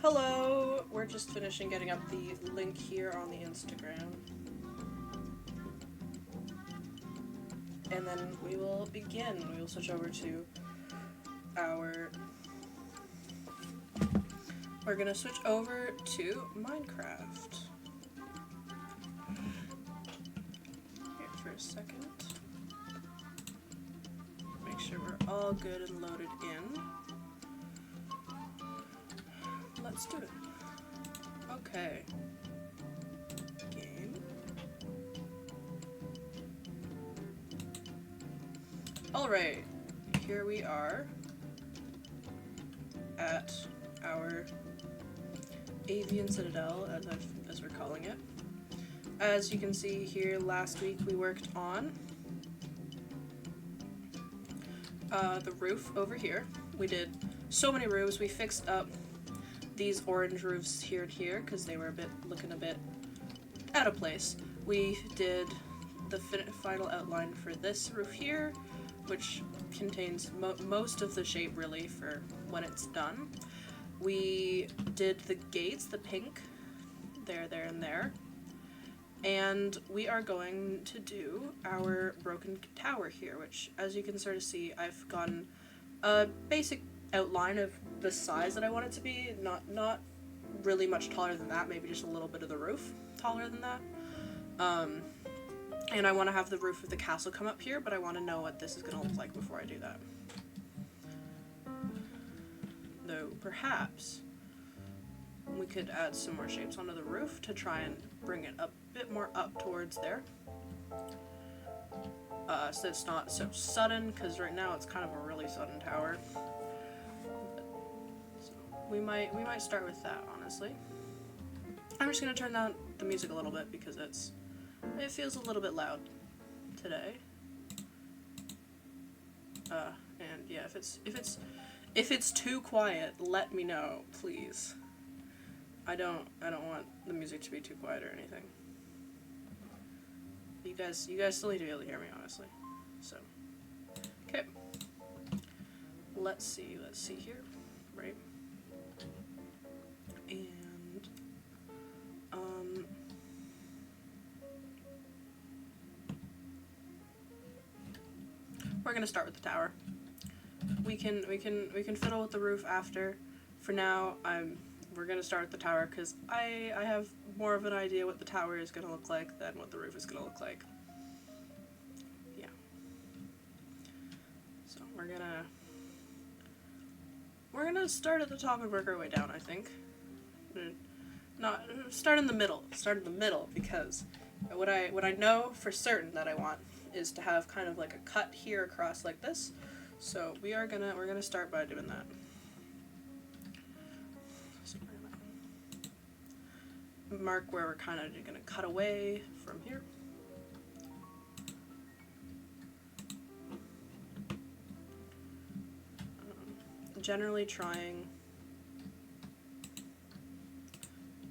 Hello! We're just finishing getting up the link here on the Instagram. And then we will begin. We will switch over to our... We're gonna switch over to Minecraft. Here for a second. Make sure we're all good and loaded in. Let's do it. Okay. Game. Alright, here we are at our Avian Citadel, as we're calling it. As you can see here, last week we worked on the roof over here. We did so many roofs. We fixed up these orange roofs here and here because they were looking a bit out of place. We did the final outline for this roof here, which contains most of the shape really for when it's done. We did the gates, the pink, there, and there. And we are going to do our broken tower here, which, as you can sort of see, I've gotten a basic outline of the size that I want it to be. Not really much taller than that, maybe just a little bit of the roof taller than that. And I want to have the roof of the castle come up here, but I want to know what this is going to look like before I do that. Though, perhaps we could add some more shapes onto the roof to try and bring it a bit more up towards there. So it's not so sudden, because right now it's kind of a really sudden tower. So we might start with that, honestly. I'm just going to turn down the music a little bit because it feels a little bit loud today. And yeah, if it's too quiet, let me know, please. I don't want the music to be too quiet or anything. You guys still need to be able to hear me, honestly. So, okay. Let's see here, right? And we're gonna start with the tower. We can fiddle with the roof after. For now, we're gonna start with the tower because I have more of an idea what the tower is gonna look like than what the roof is gonna look like. Yeah. So we're gonna start at the top and work our way down, I think. Not start in the middle. Start in the middle because what I know for certain that I want is to have kind of like a cut here across like this. So we're gonna start by doing that. So we're gonna mark where we're kind of gonna cut away from here. Generally trying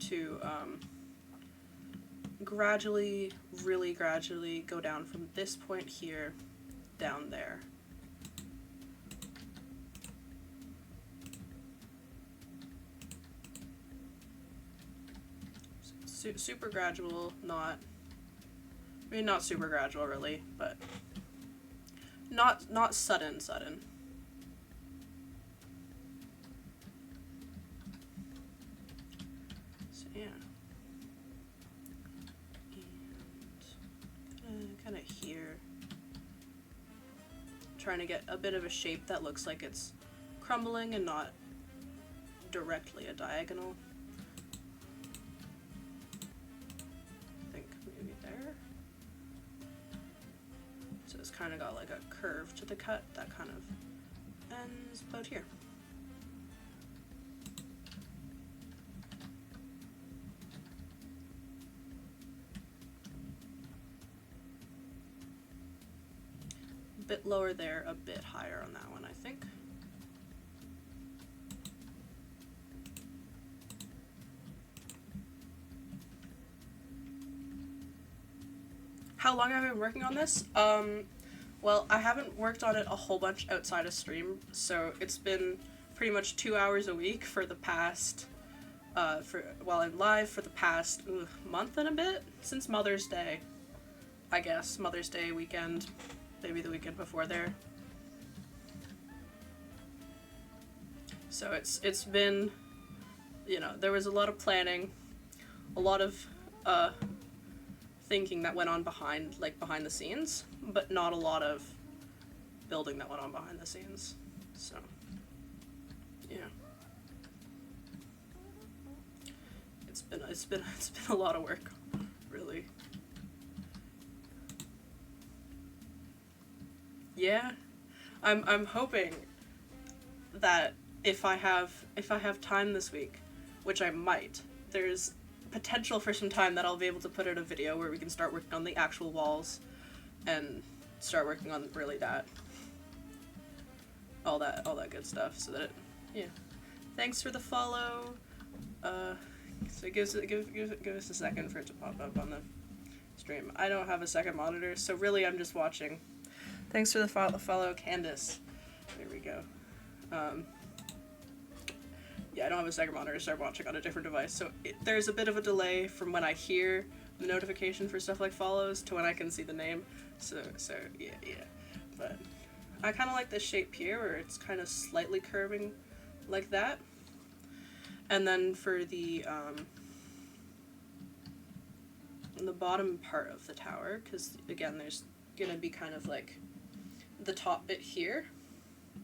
to really gradually go down from this point here down there. Super gradual, not super gradual really, but not sudden. So yeah. And kind of here. Trying to get a bit of a shape that looks like it's crumbling and not directly a diagonal. Kind of got like a curve to the cut that kind of ends about here. A bit lower there, a bit higher on that one, I think. How long have I been working on this? Well, I haven't worked on it a whole bunch outside of stream, so it's been pretty much 2 hours a week for the past while I'm live for the past month and a bit, since Mother's Day. I guess Mother's Day weekend, maybe the weekend before there. So it's been, you know, there was a lot of planning, a lot of thinking that went on behind the scenes, but not a lot of building that went on behind the scenes. So, yeah. It's been a lot of work, really. Yeah. I'm hoping that if I have time this week, which I might, there's potential for some time that I'll be able to put out a video where we can start working on the actual walls and start working on really all that good stuff, so that yeah. Thanks for the follow. So give us a second for it to pop up on the stream. I don't have a second monitor, so really I'm just watching. Thanks for the follow, Candace. There we go. Yeah, I don't have a second monitor, so I'm watching on a different device. So there's a bit of a delay from when I hear the notification for stuff like follows to when I can see the name. So yeah. But I kind of like this shape here, where it's kind of slightly curving like that. And then for the bottom part of the tower, because again, there's gonna be kind of like the top bit here,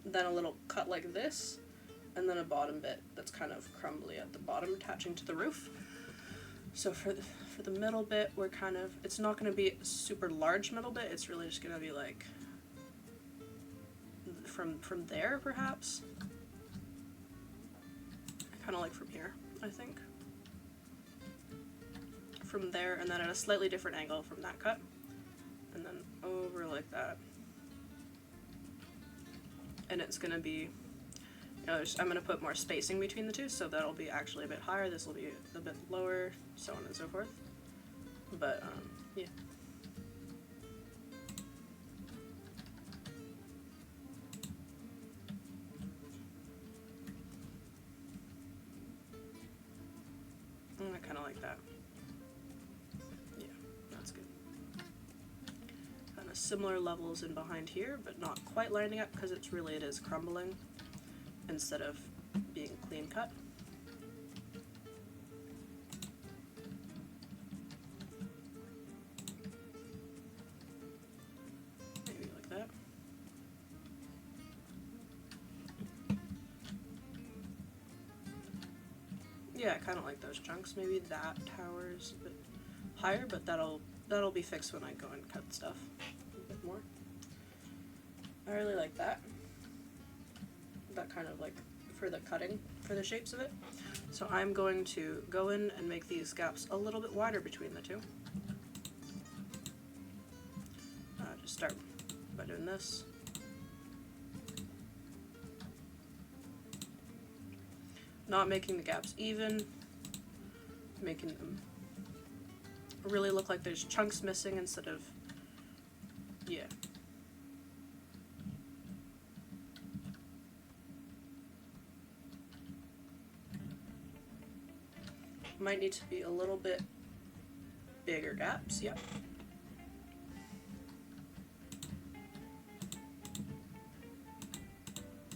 then a little cut like this, and then a bottom bit that's kind of crumbly at the bottom attaching to the roof. So for the middle bit, we're kind of, it's not going to be a super large middle bit, it's really just going to be like from there perhaps. Kind of like from here, I think. From there, and then at a slightly different angle from that cut, and then over like that. And it's going to be, you know, I'm going to put more spacing between the two, so that'll be actually a bit higher, this will be a bit lower, so on and so forth. But, yeah. I kind of like that. Yeah, that's good. Kind of similar levels in behind here, but not quite lining up because it is crumbling instead of being clean cut. Maybe like that. Yeah, I kind of like those chunks. Maybe that tower's a bit higher, but that'll be fixed when I go and cut stuff a bit more. I really like that. That kind of like for the cutting, for the shapes of it. So I'm going to go in and make these gaps a little bit wider between the two. Just start by doing this. Not making the gaps even, making them really look like there's chunks missing instead of, yeah. Might need to be a little bit bigger gaps, yep.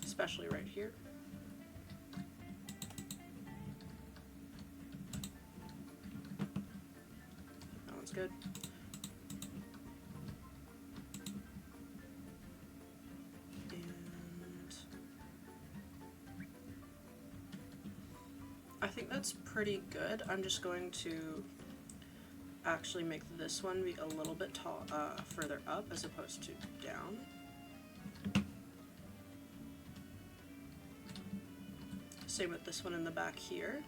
Especially right here. That one's good. I think that's pretty good. I'm just going to actually make this one be a little bit further up as opposed to down. Same with this one in the back here.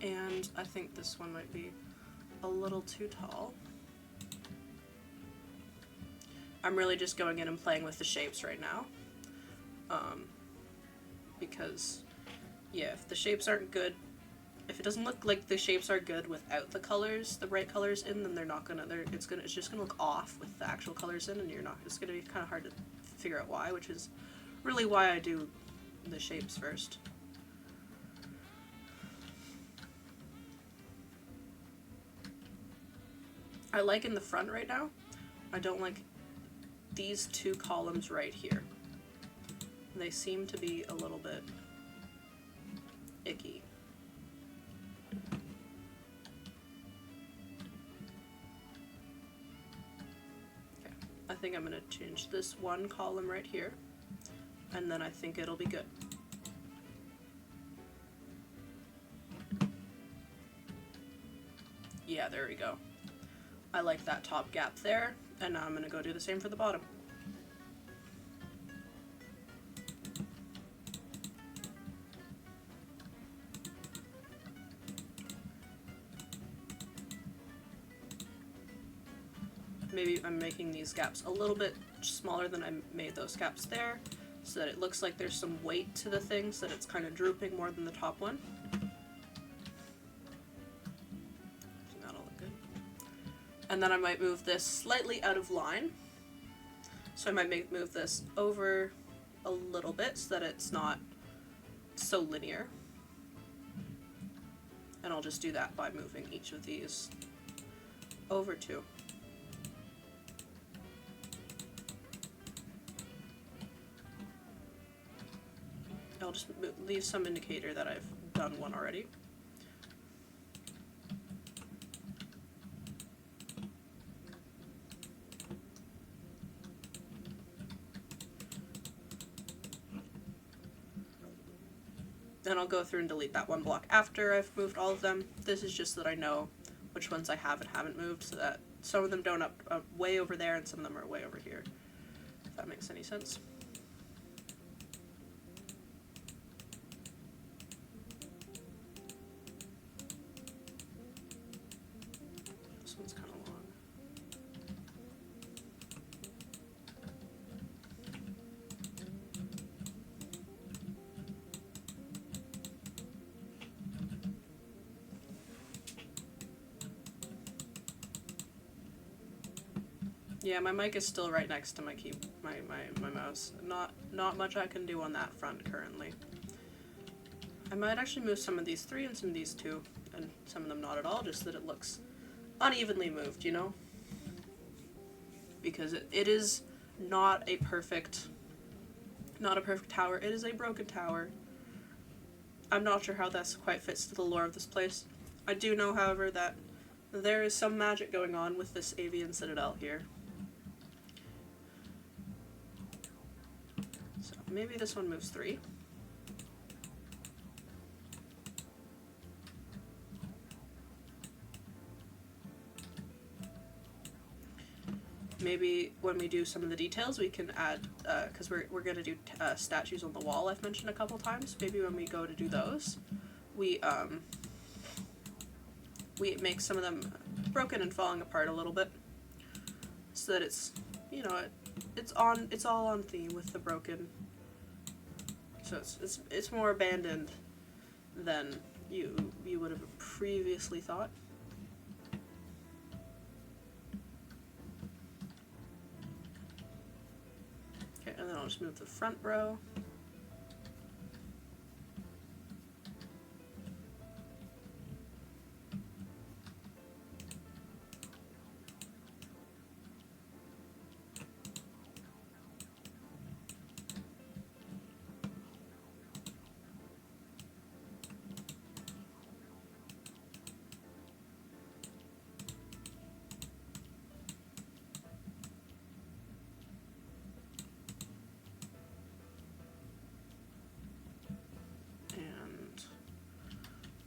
And I think this one might be a little too tall. I'm really just going in and playing with the shapes right now. Because, yeah, if the shapes aren't good, if it doesn't look like the shapes are good without the colors, the bright colors in, then they're not gonna, it's just gonna look off with the actual colors in, and it's gonna be kind of hard to figure out why, which is really why I do the shapes first. I like in the front right now, I don't like these two columns right here. They seem to be a little bit icky. Okay, I think I'm going to change this one column right here, and then I think it'll be good. Yeah, there we go. I like that top gap there, and now I'm going to go do the same for the bottom. Maybe I'm making these gaps a little bit smaller than I made those gaps there, so that it looks like there's some weight to the thing, so that it's kind of drooping more than the top one. So that'll look good. And then I might move this slightly out of line. So I might move this over a little bit so that it's not so linear. And I'll just do that by moving each of these over two. I'll just leave some indicator that I've done one already. Then I'll go through and delete that one block after I've moved all of them. This is just so that I know which ones I have and haven't moved, so that some of them don't up way over there and some of them are way over here, if that makes any sense. This one's kind of long. Yeah, my mic is still right next to my mouse. Not much I can do on that front currently. I might actually move some of these 3 and some of these 2, and some of them not at all, just so that it looks unevenly moved, you know? Because it is not a perfect tower. It is a broken tower. I'm not sure how this quite fits to the lore of this place. I do know, however, that there is some magic going on with this Avian Citadel here. So maybe this one moves 3. Maybe when we do some of the details, we can add, because we're going to do statues on the wall I've mentioned a couple times. Maybe when we go to do those, we make some of them broken and falling apart a little bit, so that it's, you know, it's all on theme with the broken. So it's more abandoned than you would have previously thought. Okay, and then I'll just move the front row.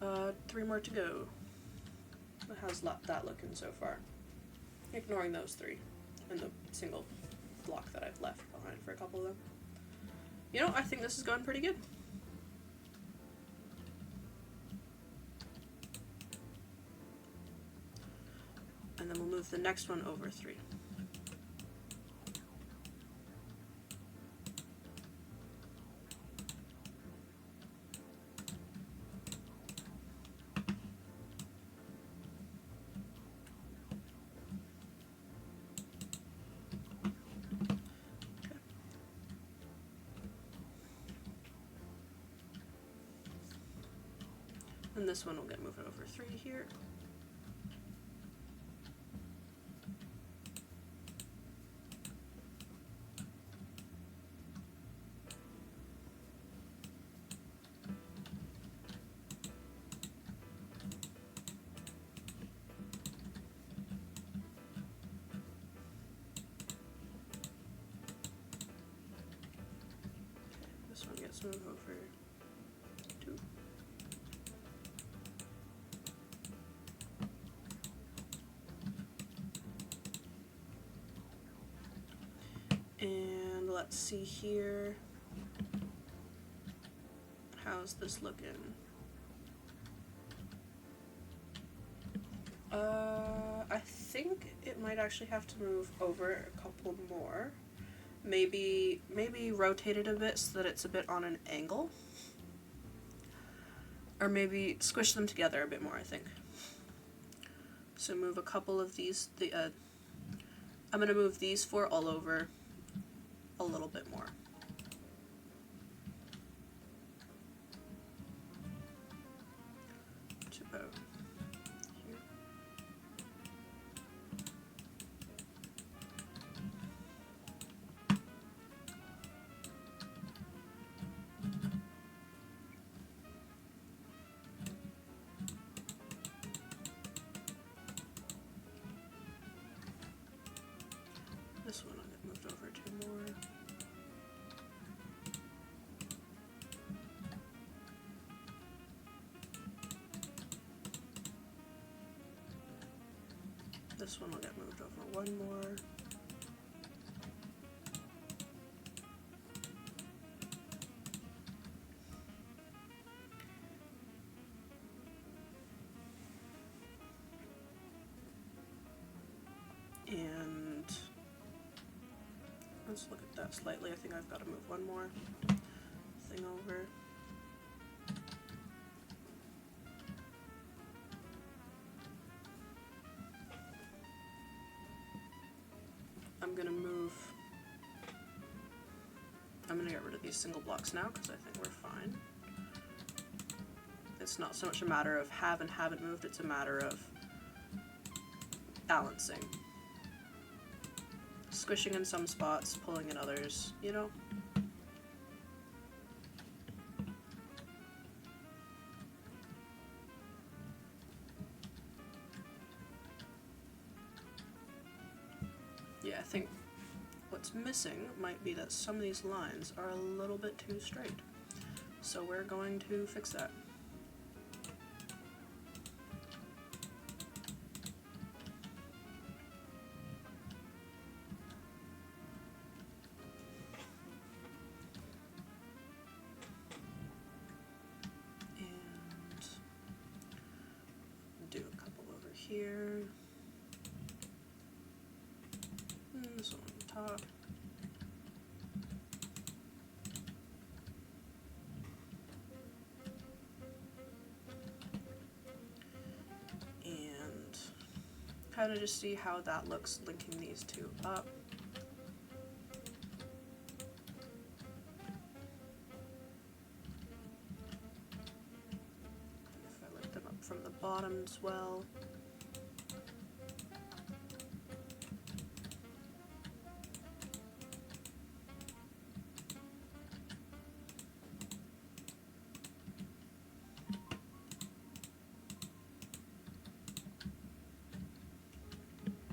And 3 more to go. How's that looking so far? Ignoring those 3 and the single block that I've left behind for a couple of them. You know, I think this is going pretty good. And then we'll move the next one over 3. And this one will get moved over 3 here. This one gets moved over 2. And let's see here. How's this looking? I think it might actually have to move over a couple more. Maybe rotate it a bit so that it's a bit on an angle. Or maybe squish them together a bit more, I think. So move a couple of these, I'm going to move these 4 all over a little bit more. To about here. This one will get moved over 2 more. This one will get moved over 1 more. And let's look at that slightly. I think I've got to move 1 more thing over. I'm gonna get rid of these single blocks now because I think we're fine. It's not so much a matter of have and haven't moved, it's a matter of balancing. Squishing in some spots, pulling in others, you know? Yeah, I think what's missing might be that some of these lines are a little bit too straight. So we're going to fix that. And do a couple over here. This one on top. And kind of just see how that looks linking these 2 up. If I lift them up from the bottom as well.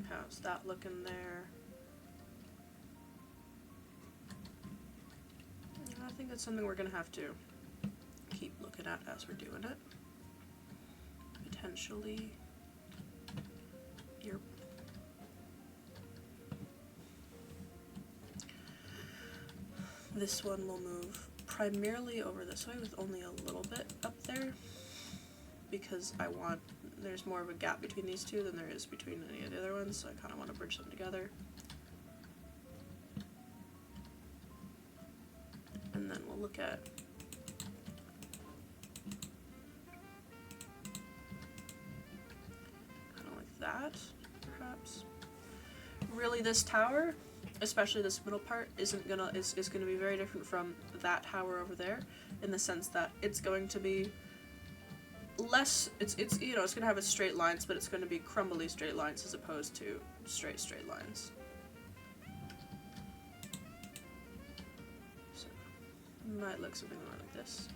How's that looking there? I think that's something we're going to have to keep looking at as we're doing it. Potentially. This one will move primarily over this way with only a little bit up there because there's more of a gap between these 2 than there is between any of the other ones, so I kind of want to bridge them together. And then we'll look at kind of like that, perhaps. Really, this tower, especially this middle part, is gonna be very different from that tower over there, in the sense that it's going to be less, it's you know, it's gonna have its straight lines, but it's gonna be crumbly straight lines as opposed to straight lines. So it might look something more like this.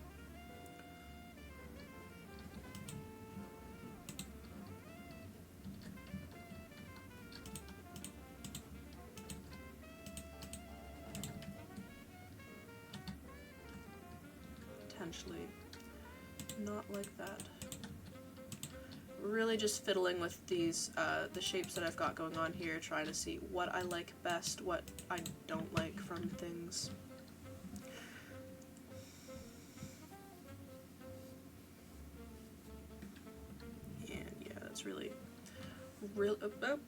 Potentially not like that. Really just fiddling with these, the shapes that I've got going on here, trying to see what I like best, what I don't like from things. And yeah, that's really, oh.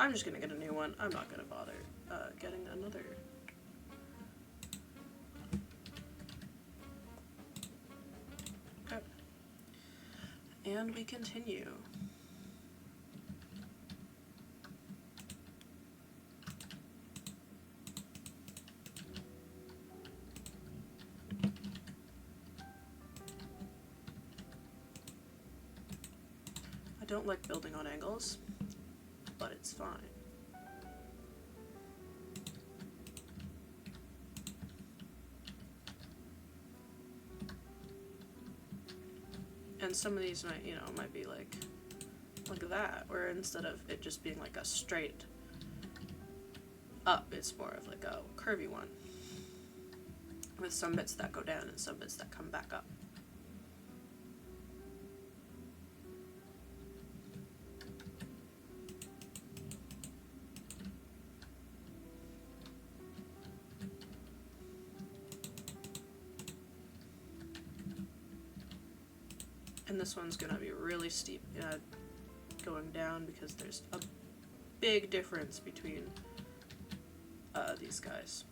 I'm just gonna get a new one. I'm not gonna bother getting another. And we continue. I don't like building on angles, but it's fine. And some of these might, you know, might be like that, where instead of it just being like a straight up, it's more of like a curvy one, with some bits that go down and some bits that come back up. And this one's gonna be really steep going down because there's a big difference between these guys.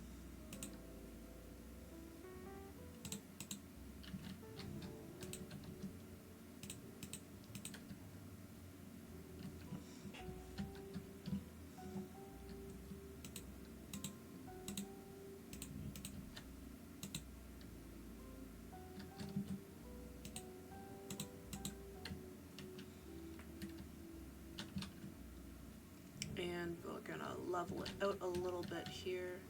And we're gonna level it out a little bit here.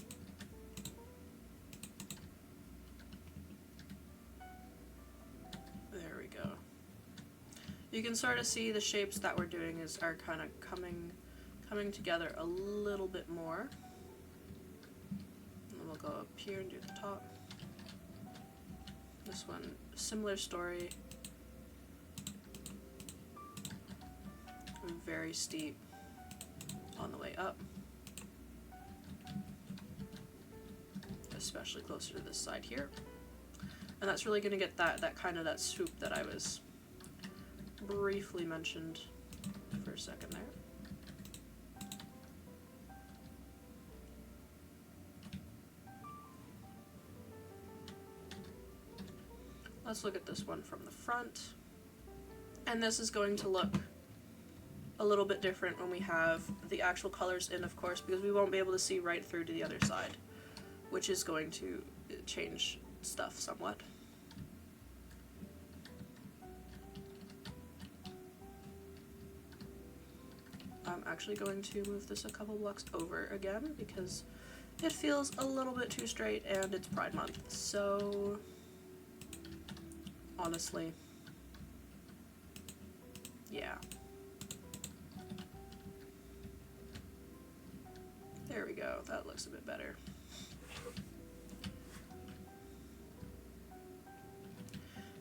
There we go. You can sort of see the shapes that we're doing are kind of coming together a little bit more. And then we'll go up here and do the top. This one, similar story. Very steep on the way up, especially closer to this side here, and that's really going to get that kind of that swoop that I was briefly mentioned for a second there. Let's look at this one from the front, and this is going to look a little bit different when we have the actual colors in, of course, because we won't be able to see right through to the other side, which is going to change stuff somewhat. I'm actually going to move this a couple blocks over again because it feels a little bit too straight and it's Pride Month, so honestly, yeah. There we go, that looks a bit better.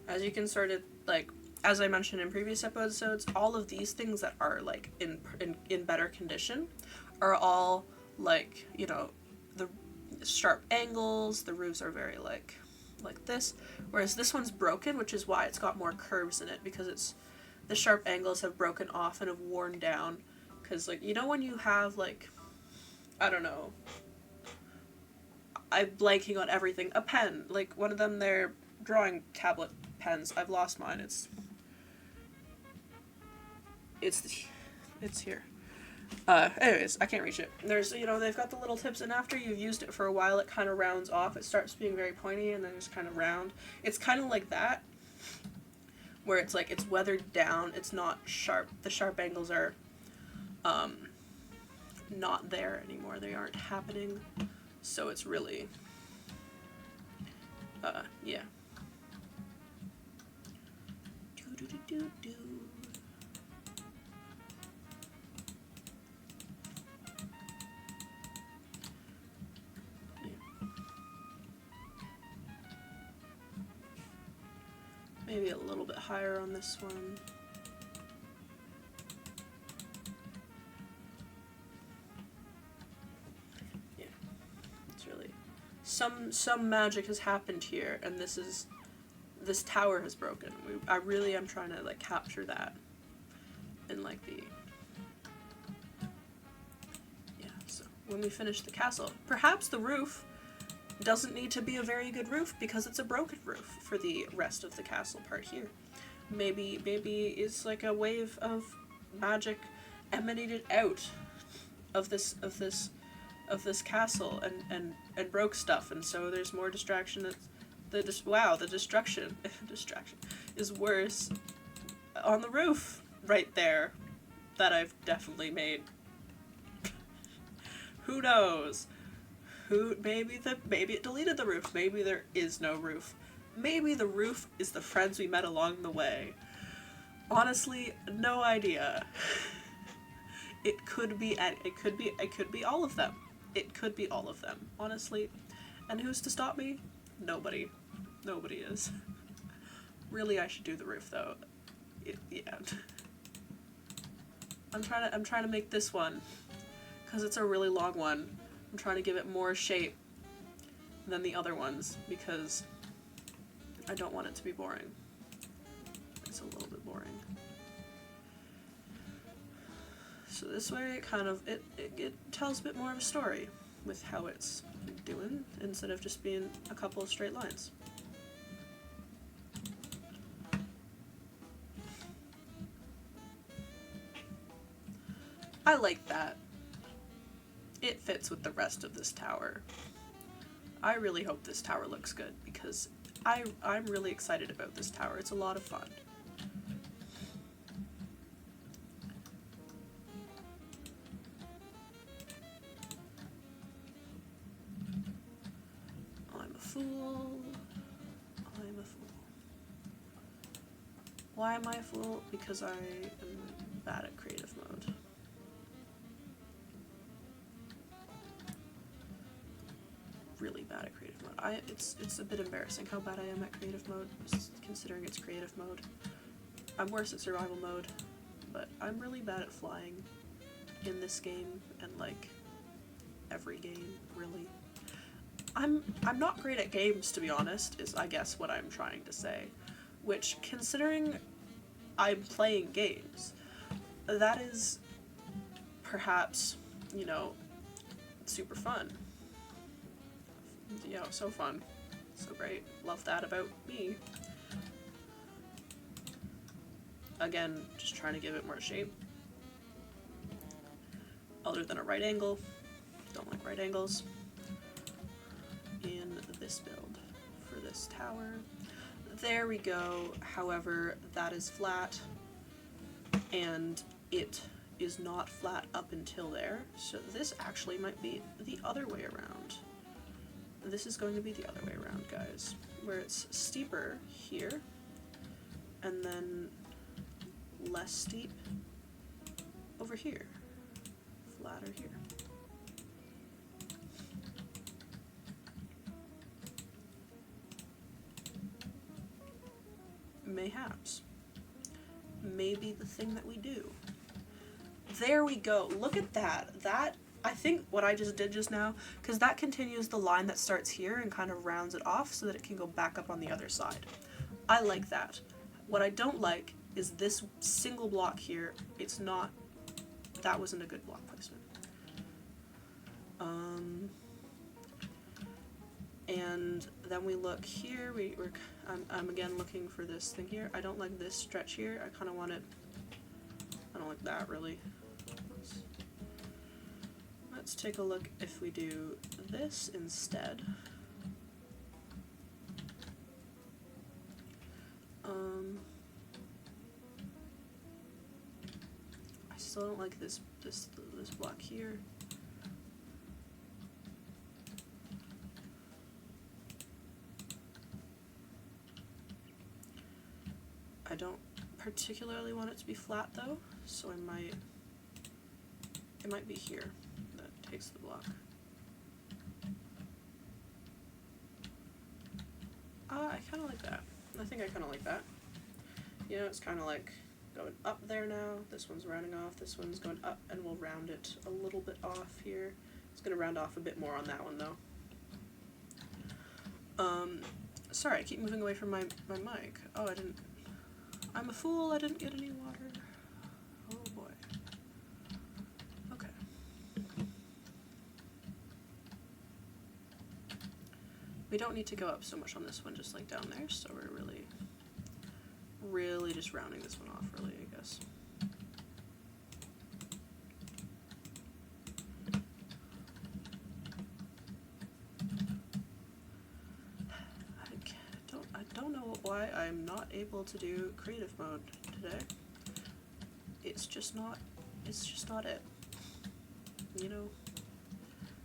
As you can sort of, like, as I mentioned in previous episodes, all of these things that are, like, in better condition are all, like, you know, the sharp angles, the roofs are very, like this, whereas this one's broken, which is why it's got more curves in it, because the sharp angles have broken off and have worn down, because, like, you know when you have, like, I don't know, I'm blanking on everything, a pen, like one of them, they're drawing tablet pens, I've lost mine, it's here. Anyways, I can't reach it. There's, you know, they've got the little tips, and after you've used it for a while, it kind of rounds off. It starts being very pointy, and then it's kind of round. It's kind of like that, where it's like, it's weathered down, it's not sharp. The sharp angles are, not there anymore. They aren't happening. So it's really, yeah. Do-do-do-do-do. Maybe a little bit higher on this one. Yeah, it's really some magic has happened here, and this tower has broken. I really am trying to like capture that in like the So when we finish the castle, perhaps the roof doesn't need to be a very good roof because it's a broken roof for the rest of the castle part here. Maybe it's like a wave of magic emanated out of this castle and broke stuff, and so there's more distraction. The destruction is worse on the roof right there that I've definitely made. Who knows? Maybe it deleted the roof. Maybe there is no roof. Maybe the roof is the friends we met along the way. Honestly, no idea. It could be all of them. It could be all of them, honestly. And who's to stop me? Nobody. Nobody is. Really, I should do the roof though. Yeah. I'm trying to make this one, cuz it's a really long one. I'm trying to give it more shape than the other ones because I don't want it to be boring. It's a little bit boring. So this way it tells a bit more of a story with how it's doing instead of just being a couple of straight lines. I like that. It fits with the rest of this tower. I really hope this tower looks good because I'm really excited about this tower. It's a lot of fun. I'm a fool. I'm a fool. Why am I a fool? Because I am bad at creative mode. Really bad at creative mode. It's a bit embarrassing how bad I am at creative mode, considering it's creative mode. I'm worse at survival mode, but I'm really bad at flying in this game and like every game, really. I'm not great at games, to be honest, is I guess what I'm trying to say. Which, considering I'm playing games, that is perhaps, you know, super fun. Yeah, so fun. So great. Love that about me. Again, just trying to give it more shape. Other than a right angle. Don't like right angles. In this build for this tower. There we go. However, that is flat. And it is not flat up until there. So this actually might be the other way around. This is going to be the other way around, guys, where it's steeper here, and then less steep over here, flatter here. Mayhaps. Maybe the thing that we do. There we go. Look at that. I think what I just did just now, because that continues the line that starts here and kind of rounds it off so that it can go back up on the other side. I like that. What I don't like is this single block here. It's not, that wasn't a good block placement. And then we look here, I'm again looking for this thing here. I don't like this stretch here. I kind of want it, I don't like that really. Let's take a look if we do this instead. I still don't like this block here. I don't particularly want it to be flat though, so it might be here that takes the block. I kind of like that. I think I kind of like that. You know, it's kind of like going up there now. This one's rounding off. This one's going up, and we'll round it a little bit off here. It's going to round off a bit more on that one, though. Sorry, I keep moving away from my mic. Oh, I'm a fool. I didn't get any water. Oh, boy. Okay. We don't need to go up so much on this one, just like down there, so we're really just rounding this one off, really, I guess. I don't know why I'm not able to do creative mode today. It's just not it. You know,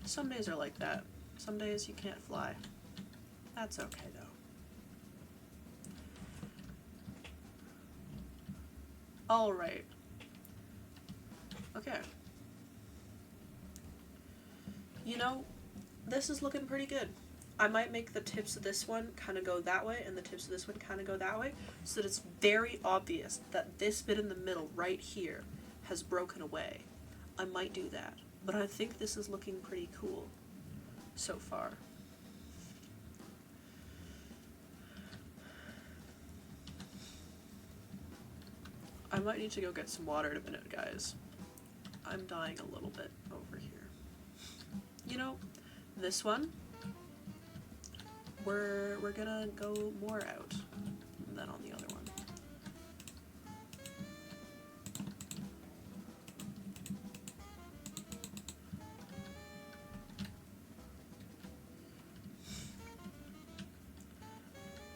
some days are like that. Some days you can't fly. That's okay though. Alright. Okay. You know, this is looking pretty good. I might make the tips of this one kind of go that way and the tips of this one kind of go that way so that it's very obvious that this bit in the middle right here has broken away. I might do that, but I think this is looking pretty cool so far. I might need to go get some water in a minute, guys. I'm dying a little bit over here. You know, this one, we're gonna go more out than on the other one.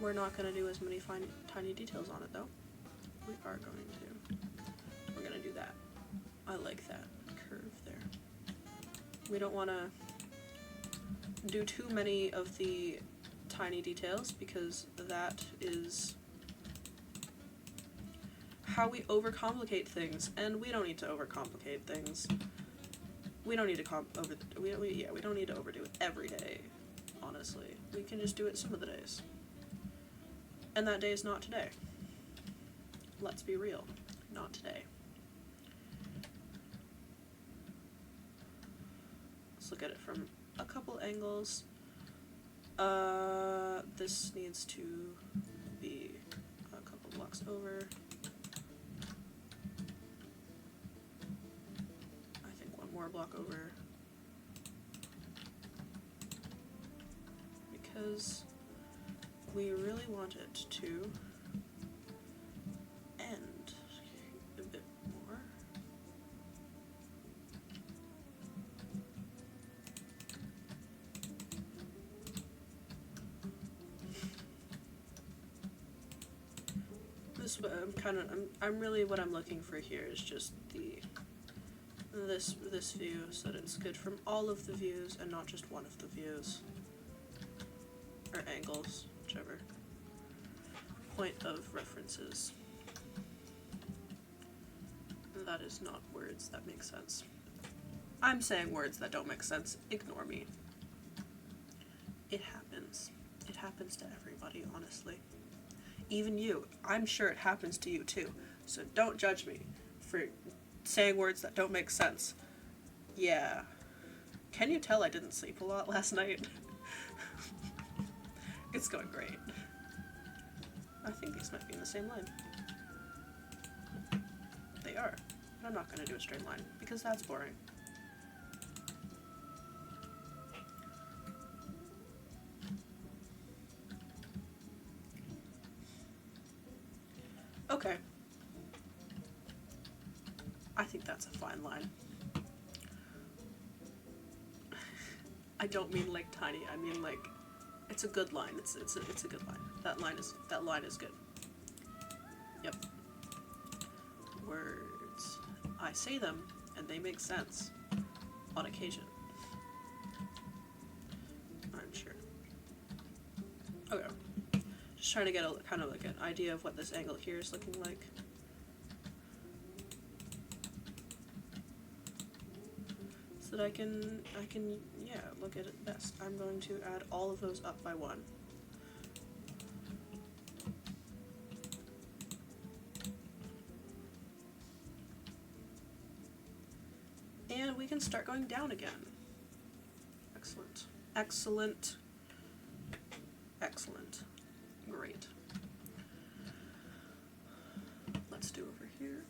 We're not gonna do as many tiny details on it though. We are going to. We're gonna do that. I like that curve there. We don't want to do too many of the tiny details because that is how we overcomplicate things, and we don't need to overcomplicate things. We don't need to we don't need to overdo it every day. Honestly, we can just do it some of the days, and that day is not today. Let's be real, not today. Let's look at it from a couple angles. This needs to be a couple blocks over. I think one more block over. Because we really want it to end a bit more. This I'm really what I'm looking for here is just this view so that it's good from all of the views and not just one of the views or angles, whichever point of references. That is not words that make sense. I'm saying words that don't make sense. Ignore me. It happens. It happens to everybody, honestly. Even you. I'm sure it happens to you too. So don't judge me for saying words that don't make sense. Yeah. Can you tell I didn't sleep a lot last night? It's going great. I think these might be in the same line. They are. But I'm not going to do a straight line because that's boring. Okay. I think that's a fine line. I don't mean like tiny. I mean like it's a good line. It's a good line. That line is good. Yep. Words. I say them and they make sense on occasion. I'm sure. Okay. Just trying to get a kind of like an idea of what this angle here is looking like. So that I can yeah, look at it best. I'm going to add all of those up by 1. And we can start going down again. Excellent. Excellent. Excellent. Great. Let's do over here.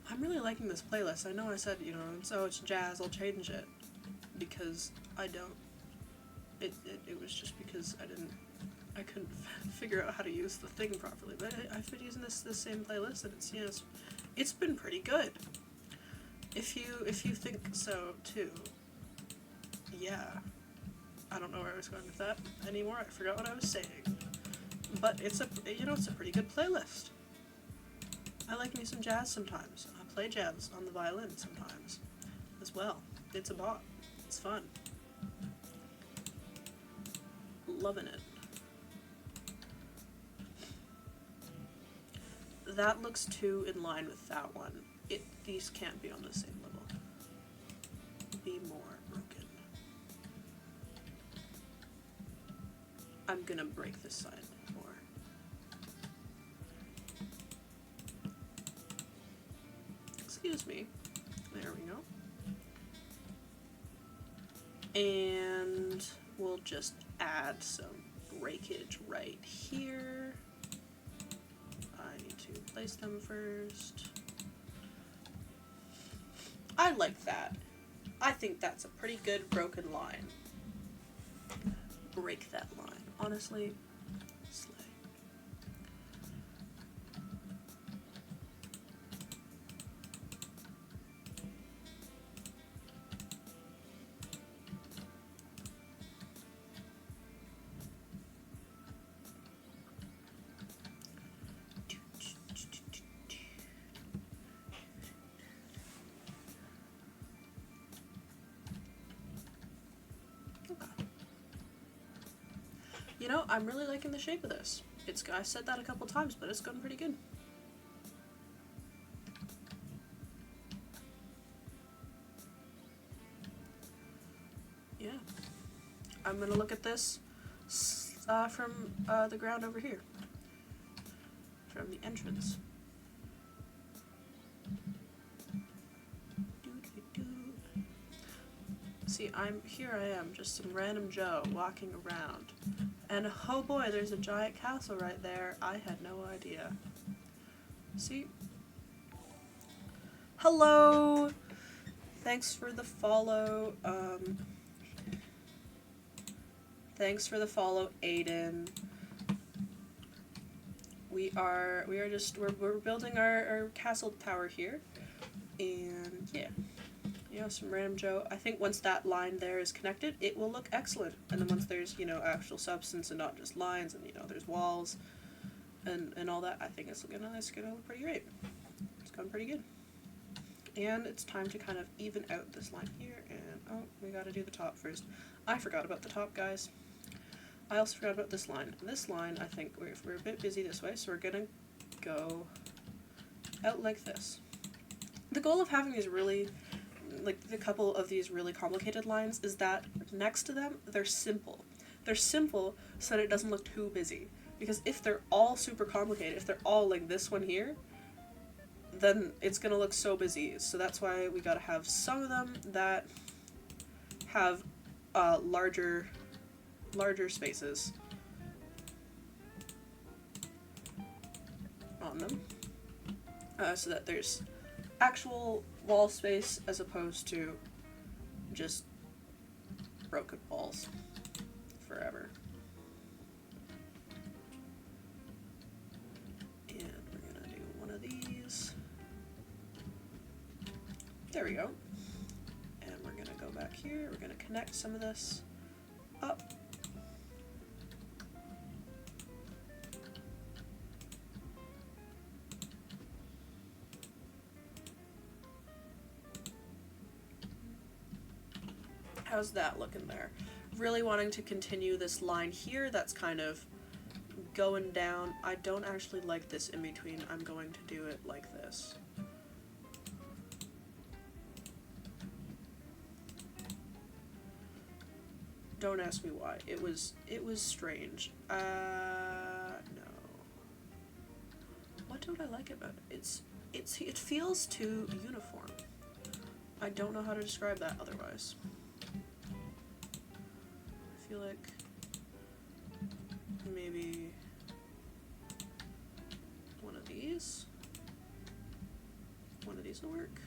I'm really liking this playlist. I know I said, you know, so it's jazz, I'll change it. Because I don't. It was just because I couldn't figure out how to use the thing properly. But I've been using this same playlist and it's, you know, it's been pretty good. If you think so too. Yeah. I don't know where I was going with that anymore. I forgot what I was saying. But it's a pretty good playlist. I like me some jazz sometimes. I play jazz on the violin sometimes as well. It's a bop. It's fun. Loving it. That looks too in line with that one. These can't be on the same level. Be more broken. I'm gonna break this side more. Excuse me. There we go. And we'll just add some breakage right here. I need to place them first. I like that. I think that's a pretty good broken line. Break that line. Honestly, slay. You know, I'm really liking the shape of this. I said that a couple times, but it's going pretty good. Yeah. I'm going to look at this from the ground over here. From the entrance. See, here I am, just some random Joe walking around. And oh boy, there's a giant castle right there. I had no idea. See? Hello! Thanks for the follow. Thanks for the follow, Aiden. We're building our castle tower here. And yeah. You know, some random Joe. I think once that line there is connected, it will look excellent. And then once there's, you know, actual substance and not just lines and, you know, there's walls and all that, I think it's gonna look pretty great. It's going pretty good. And it's time to kind of even out this line here. And, oh, we gotta do the top first. I forgot about the top, guys. I also forgot about this line. This line, I think, we're a bit busy this way, so we're gonna go out like this. The goal of having these really... like the couple of these really complicated lines is that next to them they're simple. They're simple so that it doesn't look too busy. Because if they're all super complicated, if they're all like this one here, then it's gonna look so busy. So that's why we gotta have some of them that have larger spaces on them, so that there's actual wall space as opposed to just broken walls forever. And we're gonna do one of these. There we go. And we're gonna go back here. We're gonna connect some of this up. How's that looking there? Really wanting to continue this line here that's kind of going down. I don't actually like this in between. I'm going to do it like this. Don't ask me why. It was strange. No. What don't I like about it? It feels too uniform. I don't know how to describe that otherwise. I feel like maybe one of these will work.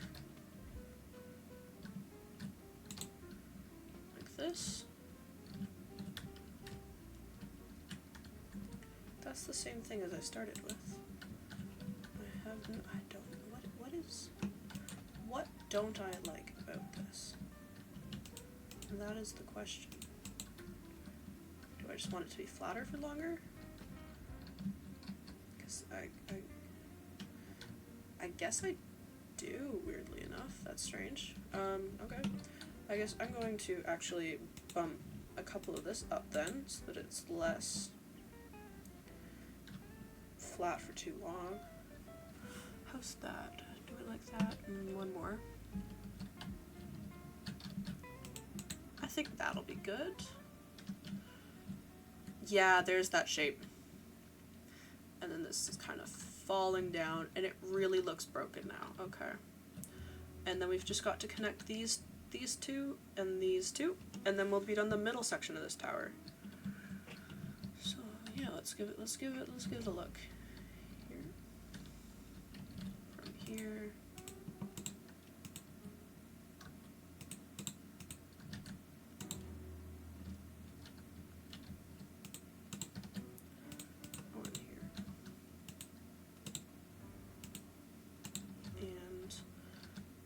Like this. That's the same thing as I started with. What don't I like about this? And that is the question. Do I just want it to be flatter for longer? Because I guess I do, weirdly enough. That's strange. Okay. I guess I'm going to actually bump a couple of this up then, so that it's less flat for too long. How's that? Do it like that? And one more. I think that'll be good. Yeah, there's that shape. And then this is kind of falling down, and it really looks broken now. Okay. And then we've just got to connect these two, and these two, and then we'll be done the middle section of this tower. So yeah, let's give it a look. Here. One here. And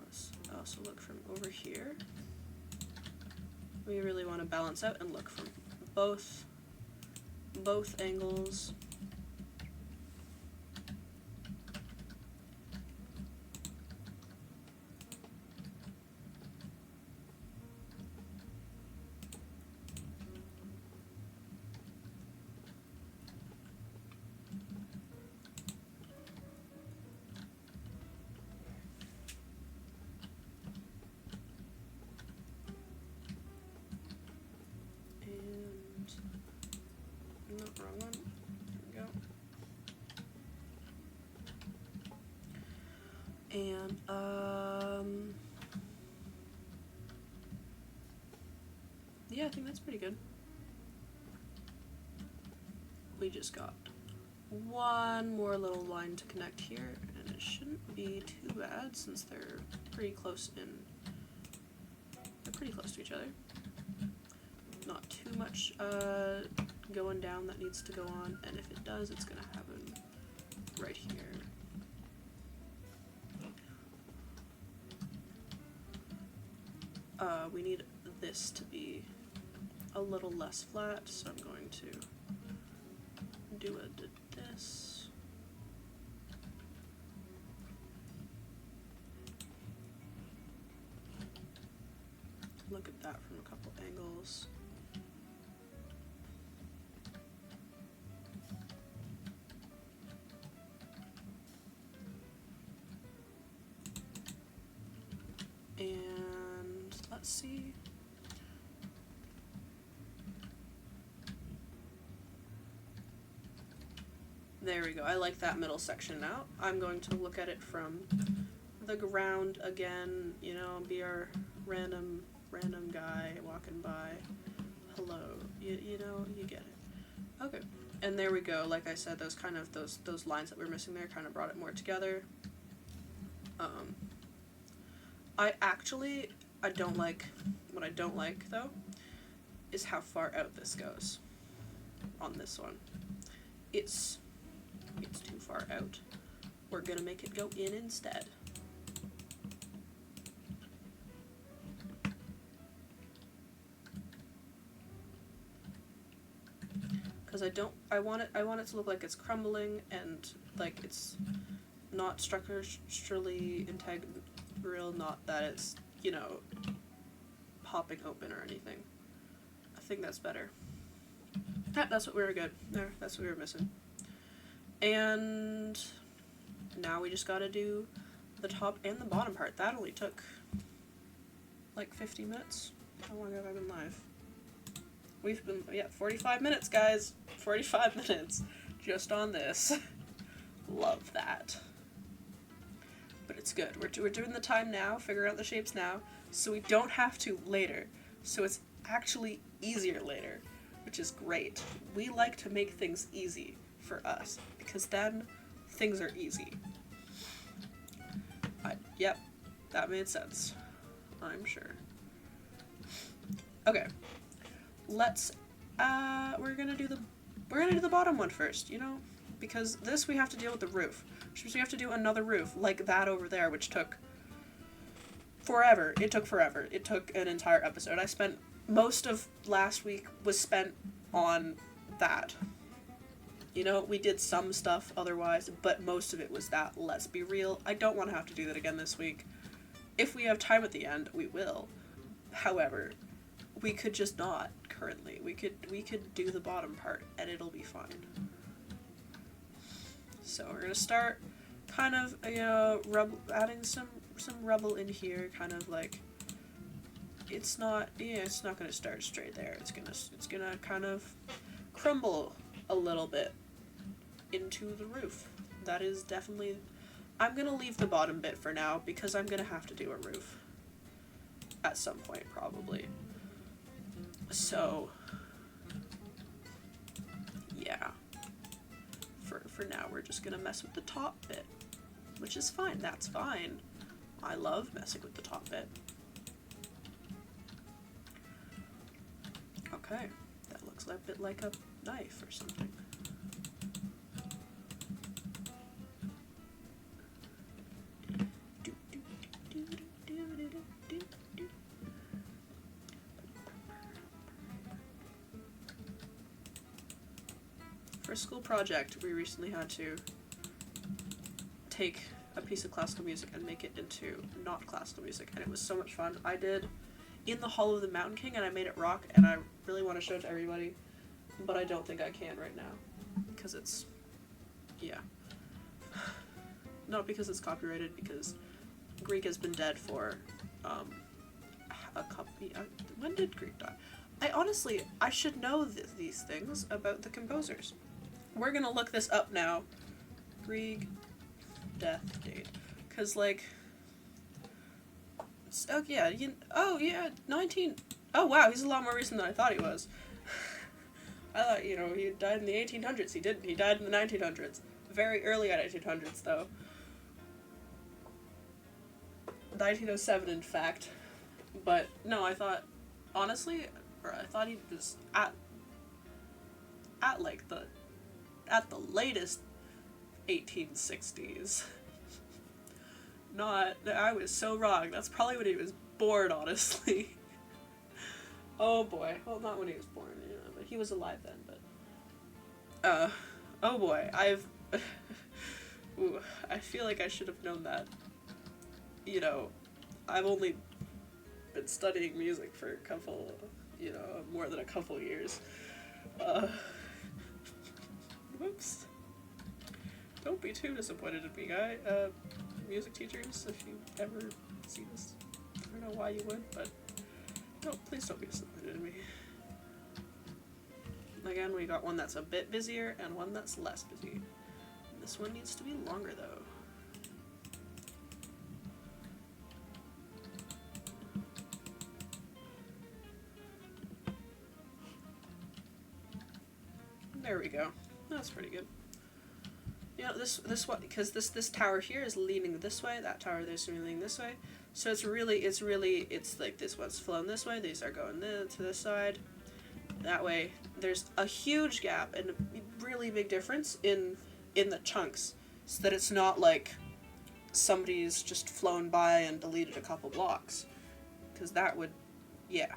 let's also look from over here. We really want to balance out and look from both angles. Wrong one. There we go. And yeah, I think that's pretty good. We just got one more little line to connect here, and it shouldn't be too bad since they're pretty close to each other. Not too much going down that needs to go on, and if it does, it's gonna happen right here. We need this to be a little less flat, so I'm going to do this. Look at that from a couple angles. And let's see. There we go. I like that middle section now. I'm going to look at it from the ground again, you know, be our random guy walking by. Hello. You know, you get it. Okay. And there we go. Like I said, those kind of those lines that we're missing there kind of brought it more together. I don't like, what I don't like though is how far out this goes on this one. It's too far out. We're gonna make it go in instead. Because I want it to look like it's crumbling and like it's not structurally integral, not that it's, you know, popping open or anything. I think that's better. Yeah, that's what we were good. There, that's what we were missing. And now we just gotta do the top and the bottom part. That only took like 50 minutes. How long have I been live? We've been, 45 minutes, guys. 45 minutes just on this. Love that. But it's good. We're doing the time now, figuring out the shapes now, so we don't have to later. So it's actually easier later, which is great. We like to make things easy for us, because then things are easy. Yep, that made sense. I'm sure. Okay. Let's we're gonna do the bottom one first, you know? Because this we have to deal with the roof. Which means we have to do another roof, like that over there, which took forever. It took forever. It took an entire episode. I spent most of last week was spent on that. You know, we did some stuff otherwise, but most of it was that. Let's be real. I don't want to have to do that again this week. If we have time at the end, we will. However, we could just not currently. We could do the bottom part and it'll be fine. So we're gonna start kind of, you know, adding some rubble in here, kind of like it's not gonna start straight there. It's gonna kind of crumble a little bit into the roof. That is definitely, I'm gonna leave the bottom bit for now because I'm gonna have to do a roof at some point probably. So yeah, for now we're just gonna mess with the top bit, which is fine. That's fine. I love messing with the top bit. Okay, that looks a bit like a knife or something. For a school project, we recently had to take a piece of classical music and make it into not classical music, and it was so much fun. I did In the Hall of the Mountain King, and I made it rock, and I really want to show it to everybody, but I don't think I can right now, because it's, yeah. Not because it's copyrighted, because Greek has been dead for, a couple, when did Greek die? I should know these things about the composers. We're gonna look this up now. Greek death date. Cause like, oh yeah, 19, oh wow, he's a lot more recent than I thought he was. I thought, you know, he died in the 1800s. He didn't. He died in the 1900s. Very early 1900s though. 1907 in fact. But no, I thought, honestly, I thought he was at like at the latest 1860s. I was so wrong. That's probably when he was born, honestly. Oh boy. Well, not when he was born, you know, but he was alive then, but oh boy, ooh, I feel like I should have known that. You know, I've only been studying music for a couple, you know, more than a couple years. Whoops. Don't be too disappointed in me, guy. Music teachers, if you ever see this, I don't know why you would, but no, please don't be disappointed in me. Again, we got one that's a bit busier and one that's less busy. This one needs to be longer though. There we go. That's pretty good. You know, this one, because this tower here is leaning this way, that tower there's leaning this way. So it's like this one's flown this way, these are going to this side. That way, there's a huge gap and a really big difference in the chunks, so that it's not like somebody's just flown by and deleted a couple blocks, because that would, yeah.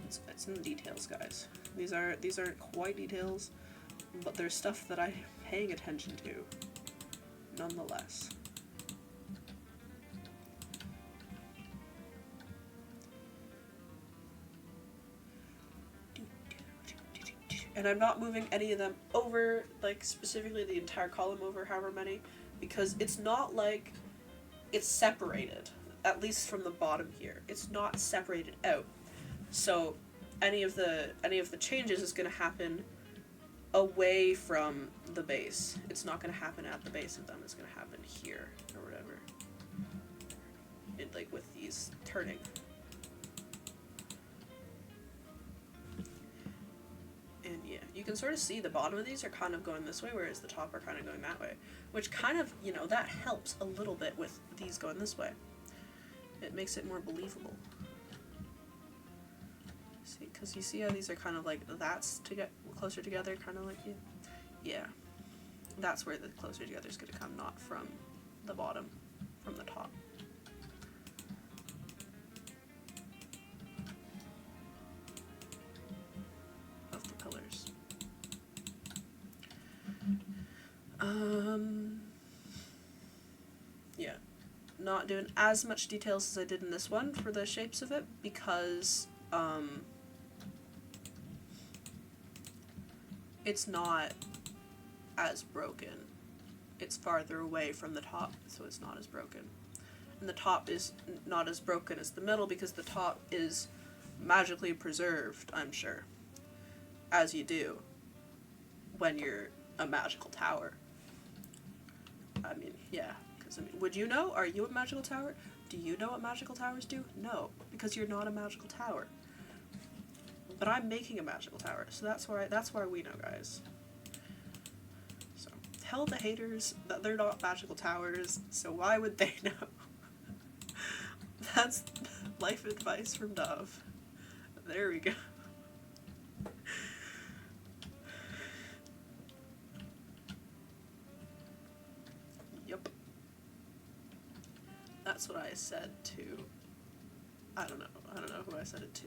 It's in the details, guys. These aren't quite details, but there's stuff that I'm paying attention to, nonetheless. And I'm not moving any of them over, like specifically the entire column over however many, because it's not like it's separated, at least from the bottom here. It's not separated out. So any of the changes is going to happen away from the base. It's not going to happen at the base of them. It's going to happen here or whatever. Like with these turning. And yeah, you can sort of see the bottom of these are kind of going this way, whereas the top are kind of going that way. Which kind of, you know, that helps a little bit with these going this way. It makes it more believable. See, because you see how these are kind of like, that's to get closer together, kind of like, yeah. That's where the closer together is going to come, not from the bottom, from the top. Of the pillars. Yeah. Not doing as much details as I did in this one for the shapes of it, because it's not as broken. It's farther away from the top, so it's not as broken. And the top is not as broken as the middle because the top is magically preserved, I'm sure. As you do when you're a magical tower. I mean, yeah. Because, I mean, would you know? Are you a magical tower? Do you know what magical towers do? No, because you're not a magical tower. But I'm making a magical tower, so that's why we know, guys. So tell the haters that they're not magical towers, so why would they know? That's life advice from Dove. There we go. Yep. That's what I said to, I don't know who I said it to.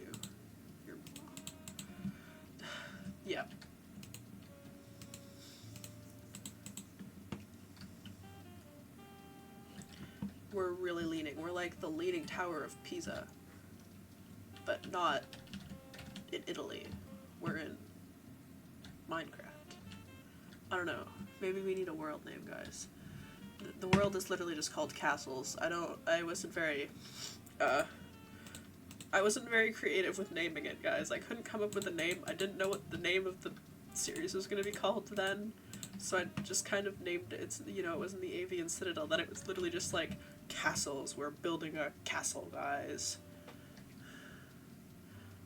Yeah. We're really leaning. We're like the leaning tower of Pisa. But not in Italy. We're in Minecraft. I don't know. Maybe we need a world name, guys. The world is literally just called castles. I wasn't very creative with naming it, guys. I couldn't come up with a name. I didn't know what the name of the series was going to be called then, so I just kind of named it. It's, you know, it wasn't the Avian Citadel, then it was literally just like, castles. We're building a castle, guys.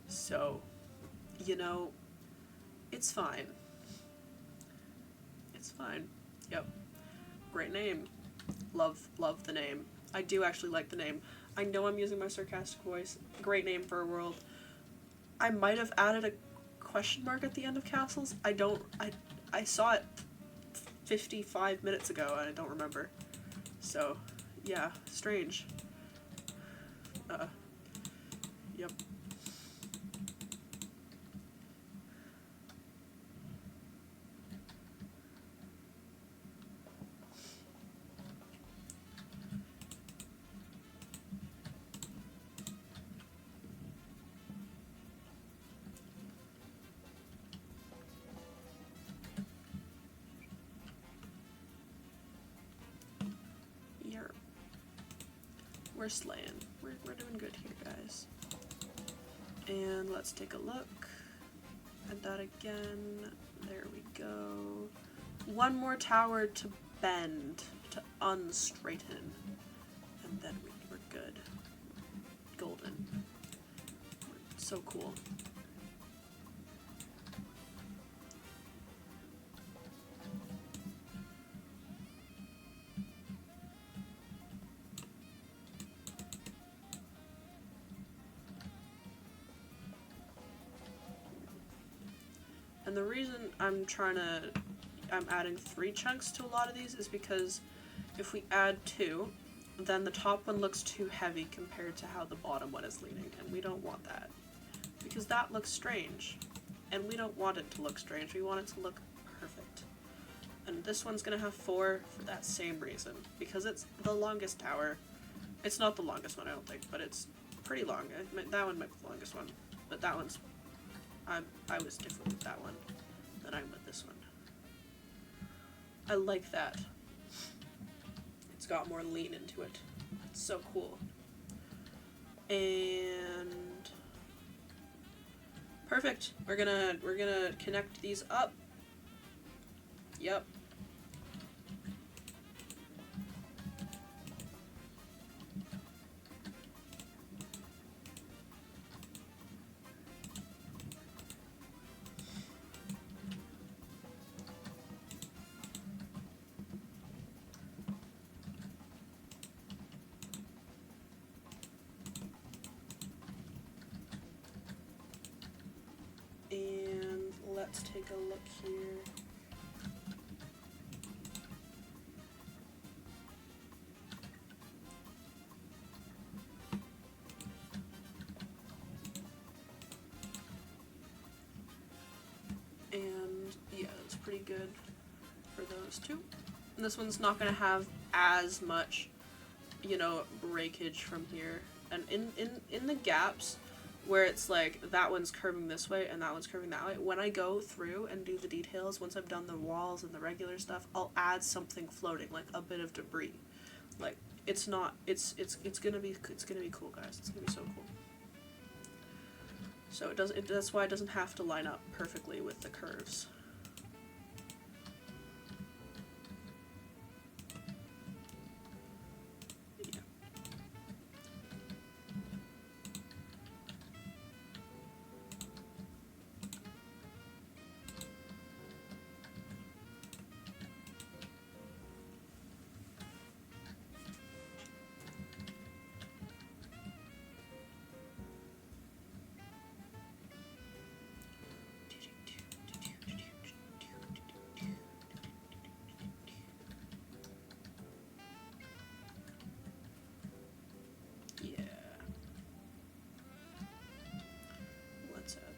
So, you know, it's fine. It's fine. Yep. Great name. Love the name. I do actually like the name. I know I'm using my sarcastic voice. Great name for a world. I might have added a question mark at the end of castles. I saw it 55 minutes ago and I don't remember. So, yeah, strange. Yep. We're slaying. We're doing good here, guys. And let's take a look at that again. There we go. one more tower to bend, to unstraighten, and then we're good. Golden. So cool. And the reason I'm adding 3 chunks to a lot of these is because if we add 2, then the top one looks too heavy compared to how the bottom one is leaning, and we don't want that. Because that looks strange, and we don't want it to look strange, we want it to look perfect. And this one's gonna have 4 for that same reason, because it's the longest tower. It's not the longest one, I don't think, but it's pretty long. That one might be the longest one, but that one's... I was different with that one than I'm with this one. I like that. It's got more lean into it. It's so cool. And perfect. We're gonna connect these up. Yep. And let's take a look here. And yeah, that's pretty good for those two. And this one's not going to have as much, you know, breakage from here. And in the gaps where it's like that one's curving this way and that one's curving that way, when I go through and do the details, once I've done the walls and the regular stuff, I'll add something floating, like a bit of debris. Like it's gonna be cool, guys. It's gonna be so cool. So that's why it doesn't have to line up perfectly with the curves.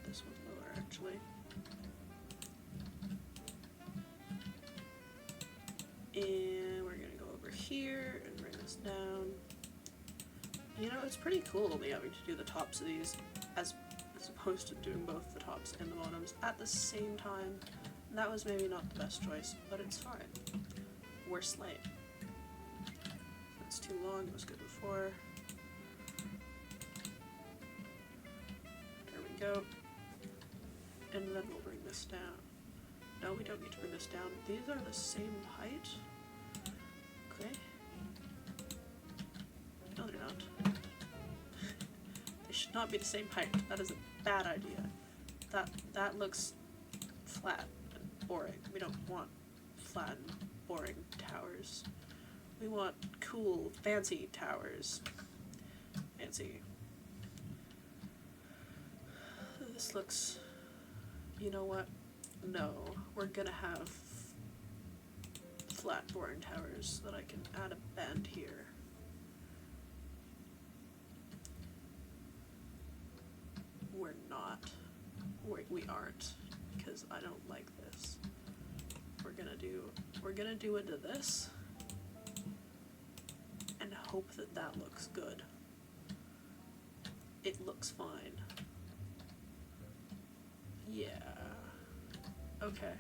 This one lower, actually. And we're gonna go over here and bring this down. You know, it's pretty cool me having to do the tops of these as opposed to doing both the tops and the bottoms at the same time. And that was maybe not the best choice, but it's fine. We're slaying. That's too long, it was good before. There we go. And then we'll bring this down. No, we don't need to bring this down. These are the same height. Okay. No, they're not. They should not be the same height. That is a bad idea. That looks flat and boring. We don't want flat and boring towers. We want cool, fancy towers. Fancy. This looks... You know what? No, we're gonna have flat, boring towers so that I can add a bend here. We're not. We aren't, because I don't like this. We're gonna do into this and hope that that looks good. It looks fine. Yeah. Okay.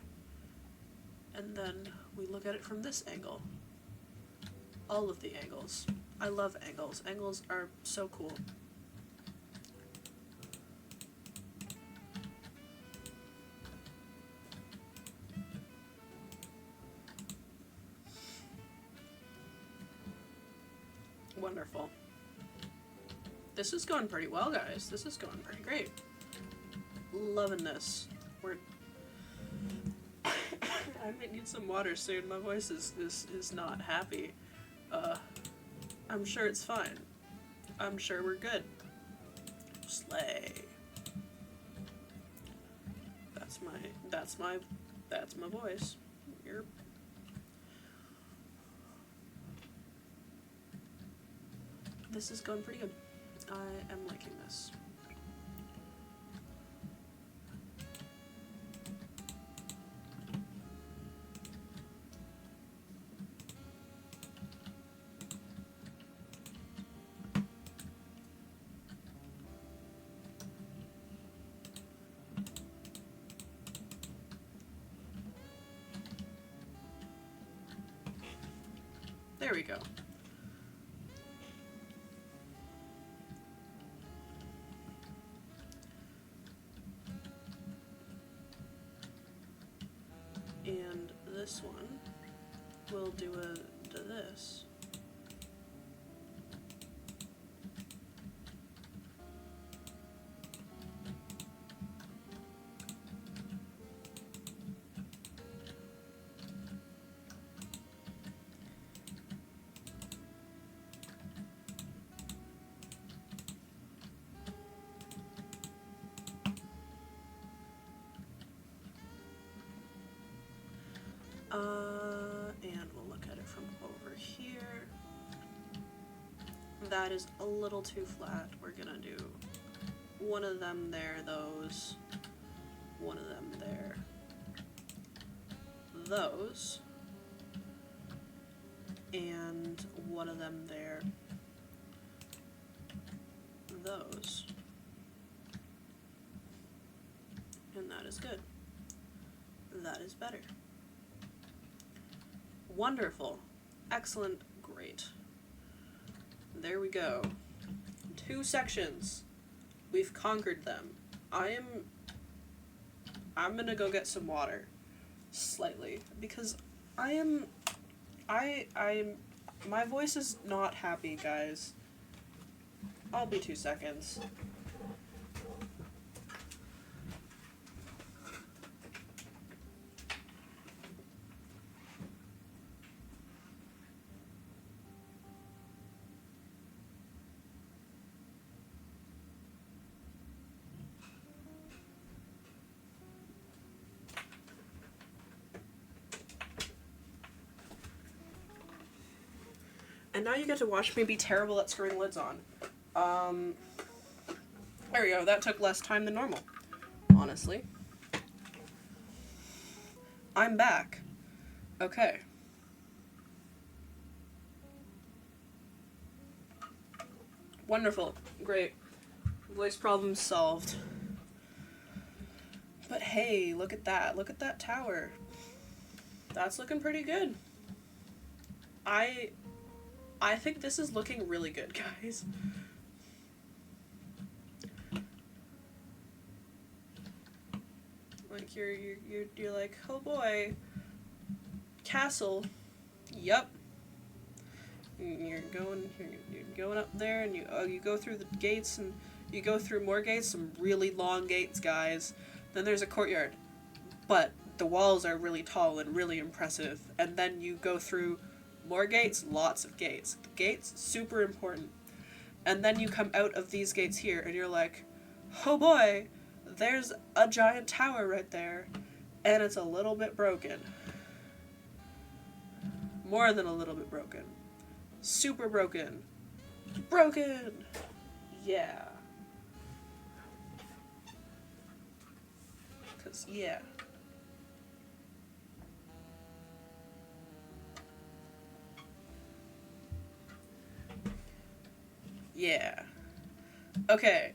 And then we look at it from this angle. All of the angles. I love angles. Angles are so cool. Wonderful. This is going pretty well, guys. This is going pretty great. Loving this. We're... I might need some water soon. My voice is not happy. I'm sure it's fine. I'm sure we're good. Slay. That's my voice. You're... This is going pretty good. I am liking this. There we go. And this one will do to this. And we'll look at it from over here. That is a little too flat. We're gonna do one of them there, those. One of them there. Those. And one of them there. Those. And that is good. That is better. Wonderful. Excellent. Great. There we go. 2 sections. We've conquered them. I'm gonna go get some water. Slightly. Because my voice is not happy, guys. I'll be 2 seconds. And now you get to watch me be terrible at screwing lids on. There we go. That took less time than normal, honestly. I'm back. Okay. Wonderful. Great. Voice problem solved. But hey, look at that. Look at that tower. That's looking pretty good. I think this is looking really good, guys. Like you're like, oh boy, castle. Yep. You're going up there, and you go through the gates, and you go through more gates, some really long gates, guys. Then there's a courtyard, but the walls are really tall and really impressive. And then you go through more gates, lots of gates. The gates, super important. And then you come out of these gates here, and you're like, oh boy, there's a giant tower right there, and it's a little bit broken. More than a little bit broken. Super broken. Broken! Yeah. 'Cause, yeah. Yeah. Okay,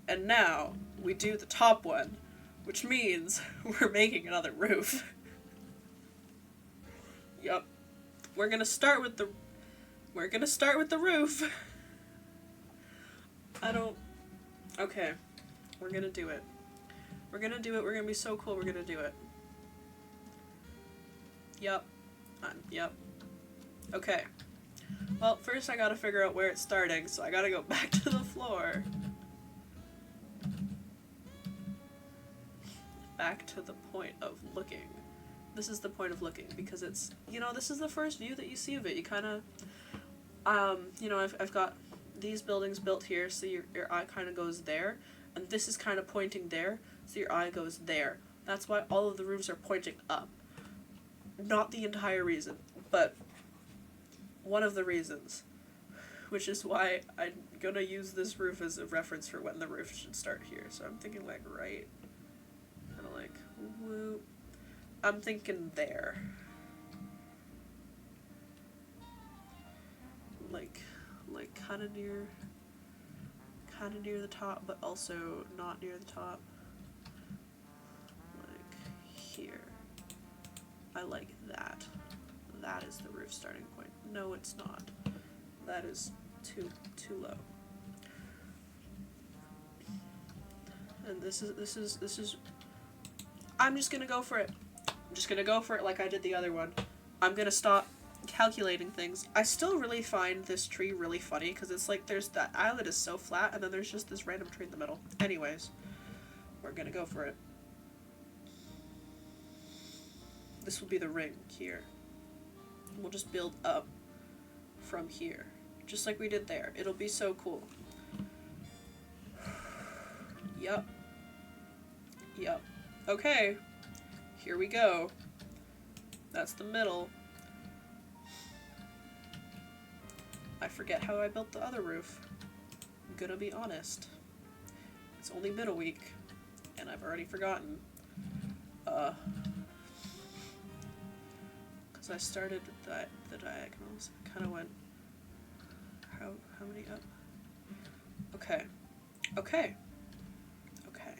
and now we do the top one, which means we're making another roof. Yup. We're gonna start with the roof. Okay. We're gonna do it. We're gonna do it. We're gonna be so cool. We're gonna do it. Yup. Yup. Okay. Well, first I gotta figure out where it's starting, so I gotta go back to the floor. Back to the point of looking. This is the point of looking, because it's, you know, this is the first view that you see of it. You kind of, you know, I've got these buildings built here, so your eye kind of goes there, and this is kind of pointing there, so your eye goes there. That's why all of the roofs are pointing up. Not the entire reason, but one of the reasons, which is why I'm gonna use this roof as a reference for when the roof should start here. So I'm thinking like right, kind of like whoop. I'm thinking there, like kind of near the top, but also not near the top. Like here. I like that. That is the roof starting point. No, it's not. That is too low. And this is I'm just gonna go for it. I'm just gonna go for it like I did the other one. I'm gonna stop calculating things. I still really find this tree really funny because it's like there's that island is so flat and then there's just this random tree in the middle. Anyways, we're gonna go for it. This will be the ring here. We'll just build up from here, just like we did there. It'll be so cool. Yup. Yup. Okay. Here we go. That's the middle. I forget how I built the other roof. I'm gonna be honest. It's only been a week, and I've already forgotten. Because I started the diagonals. Kind of went. How many up? Okay. Okay. Okay.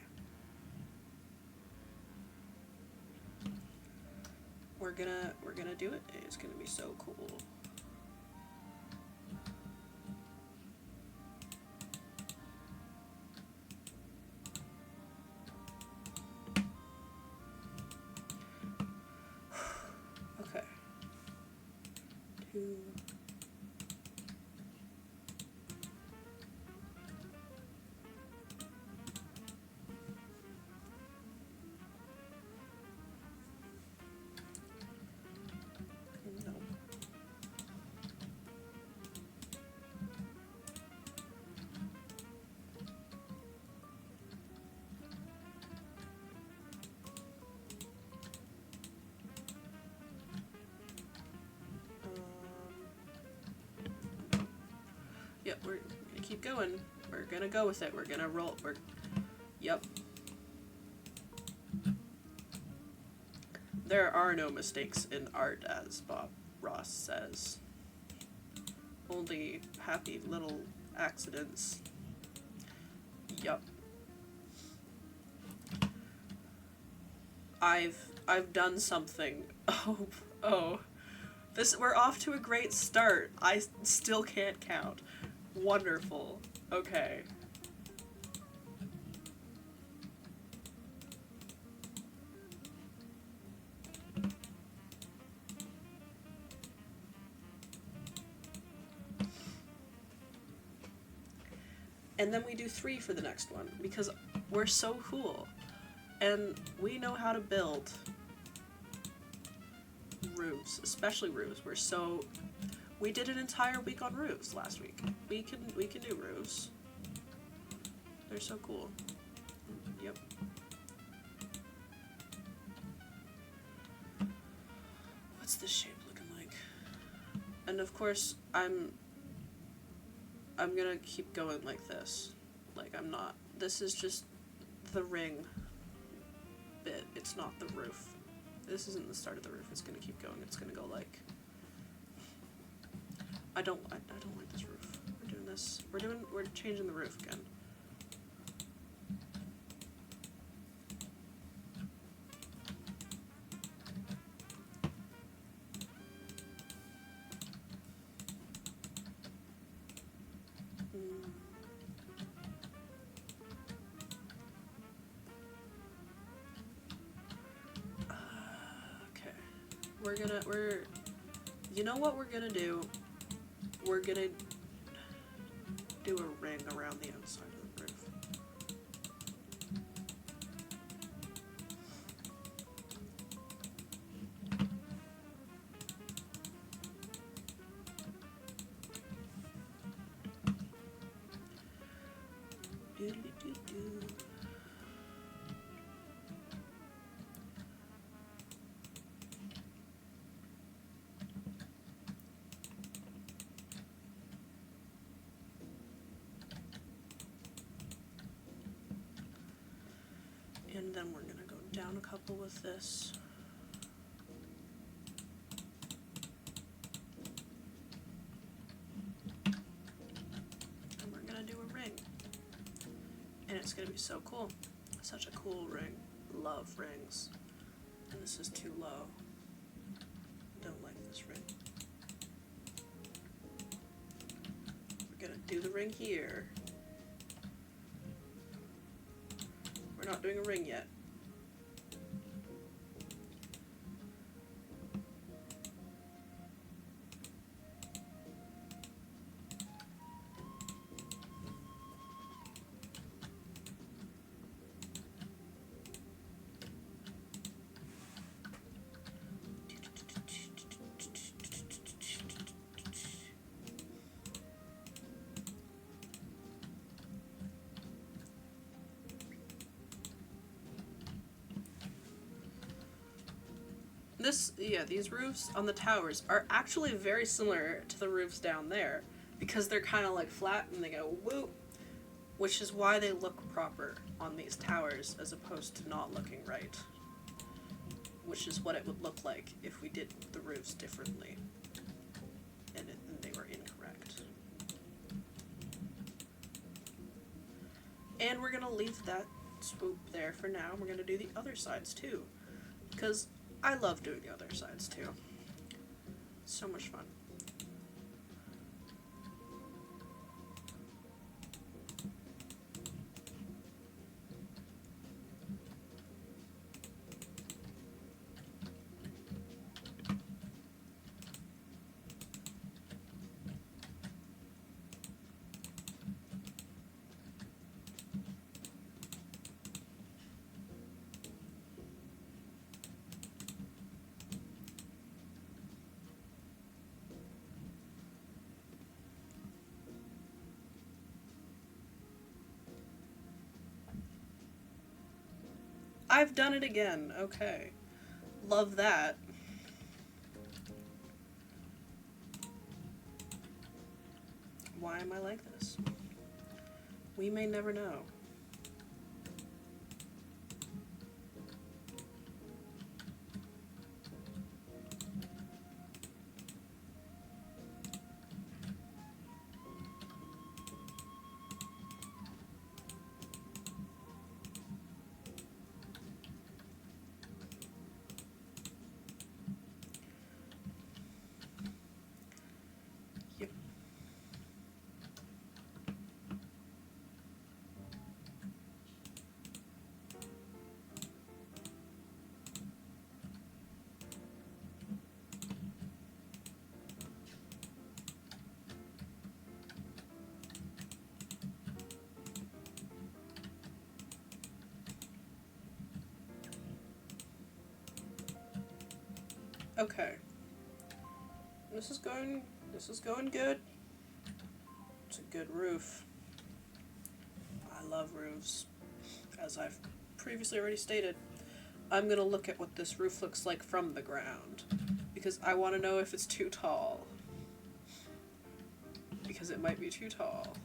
We're gonna do it. It's gonna be so cool. Okay. 2. No. Yep, we're gonna keep going. We're gonna go with it. We're gonna roll. Yep. There are no mistakes in art, as Bob Ross says. Only happy little accidents. Yup. I've done something. Oh. We're off to a great start. I still can't count. Wonderful. Okay. And then we do 3 for the next one, because we're so cool. And we know how to build roofs, especially roofs. We did an entire week on roofs last week. We can do roofs. They're so cool. Yep. What's this shape looking like? And of course, I'm gonna keep going like this. Like I'm not. This is just the ring bit. It's not the roof. This isn't the start of the roof. It's gonna keep going. It's gonna go like. I don't like this roof. We're doing this. We're changing the roof again. You know what we're gonna do? we're gonna do a ring around the outside of the roof. Doodly-doo-doo. And then we're gonna go down a couple with this. And we're gonna do a ring. And it's gonna be so cool. Such a cool ring. Love rings. And this is too low. Don't like this ring. We're gonna do the ring here. We're not doing a ring yet. These roofs on the towers are actually very similar to the roofs down there because they're kind of like flat and they go whoop, which is why they look proper on these towers as opposed to not looking right, which is what it would look like if we did the roofs differently and they were incorrect. And we're gonna leave that swoop there for now. We're gonna do the other sides too, because I love doing the other sides too. So much fun. I've done it again. Okay. Love that. Why am I like this? We may never know. Okay. This is going good. It's a good roof. I love roofs. As I've previously already stated, I'm gonna look at what this roof looks like from the ground, because I want to know if it's too tall. Because it might be too tall.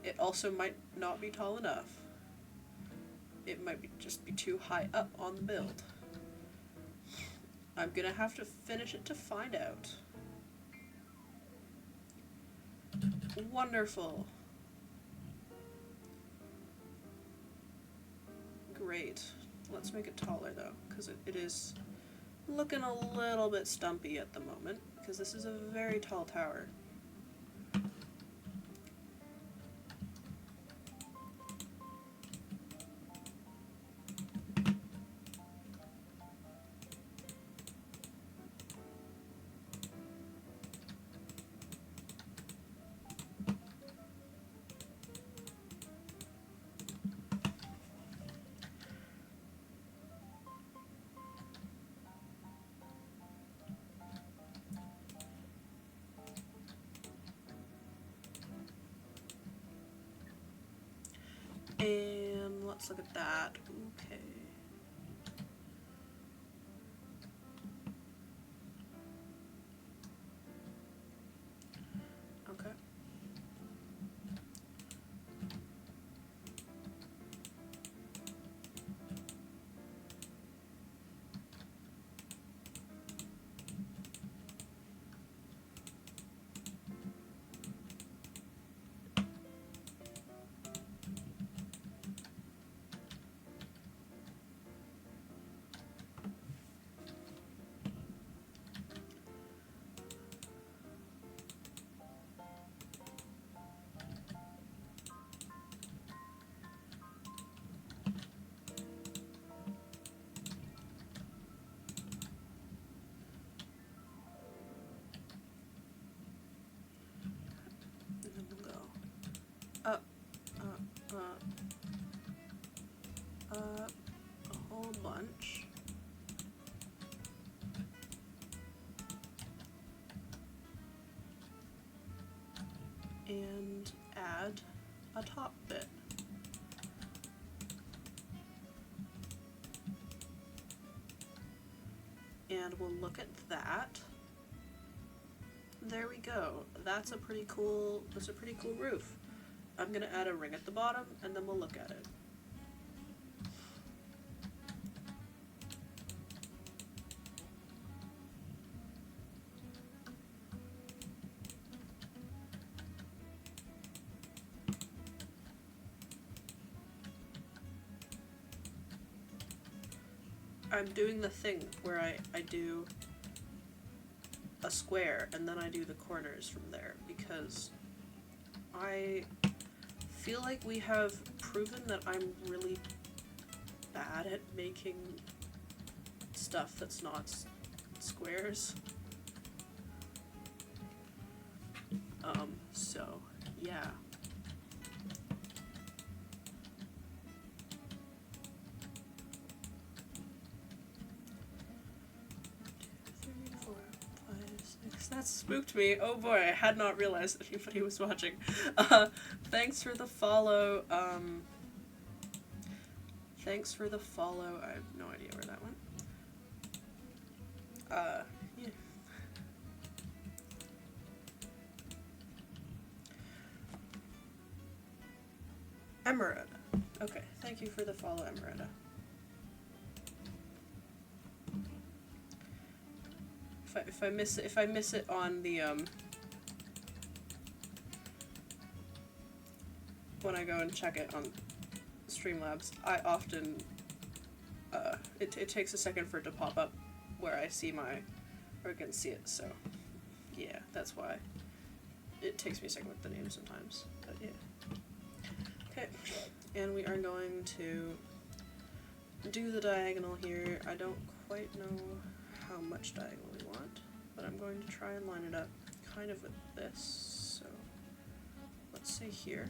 It also might not be tall enough. It might just be too high up on the build. I'm gonna have to finish it to find out. Wonderful. Great. Let's make it taller though, because it is looking a little bit stumpy at the moment, because this is a very tall tower. let's look at that. Okay. Okay. And then we'll go up, up, up, up, a whole bunch. And add a top bit. And we'll look at that. There we go. That's a pretty cool roof. I'm gonna add a ring at the bottom and then we'll look at it. I'm doing the thing where I do a square and then I do the corners from there because I feel like we have proven that I'm really bad at making stuff that's not squares. So yeah. That spooked me. Oh boy, I had not realized that anybody was watching. Thanks for the follow. Thanks for the follow. I have no idea where that went. Yeah. Emerita. Okay, thank you for the follow, Emerita. If I miss it on the when I go and check it on Streamlabs, I often it takes a second for it to pop up where I see where I can see it. So yeah, that's why it takes me a second with the name sometimes. But yeah. Okay, and we are going to do the diagonal here. I don't quite know how much diagonal we want, but I'm going to try and line it up kind of with this. So let's say here.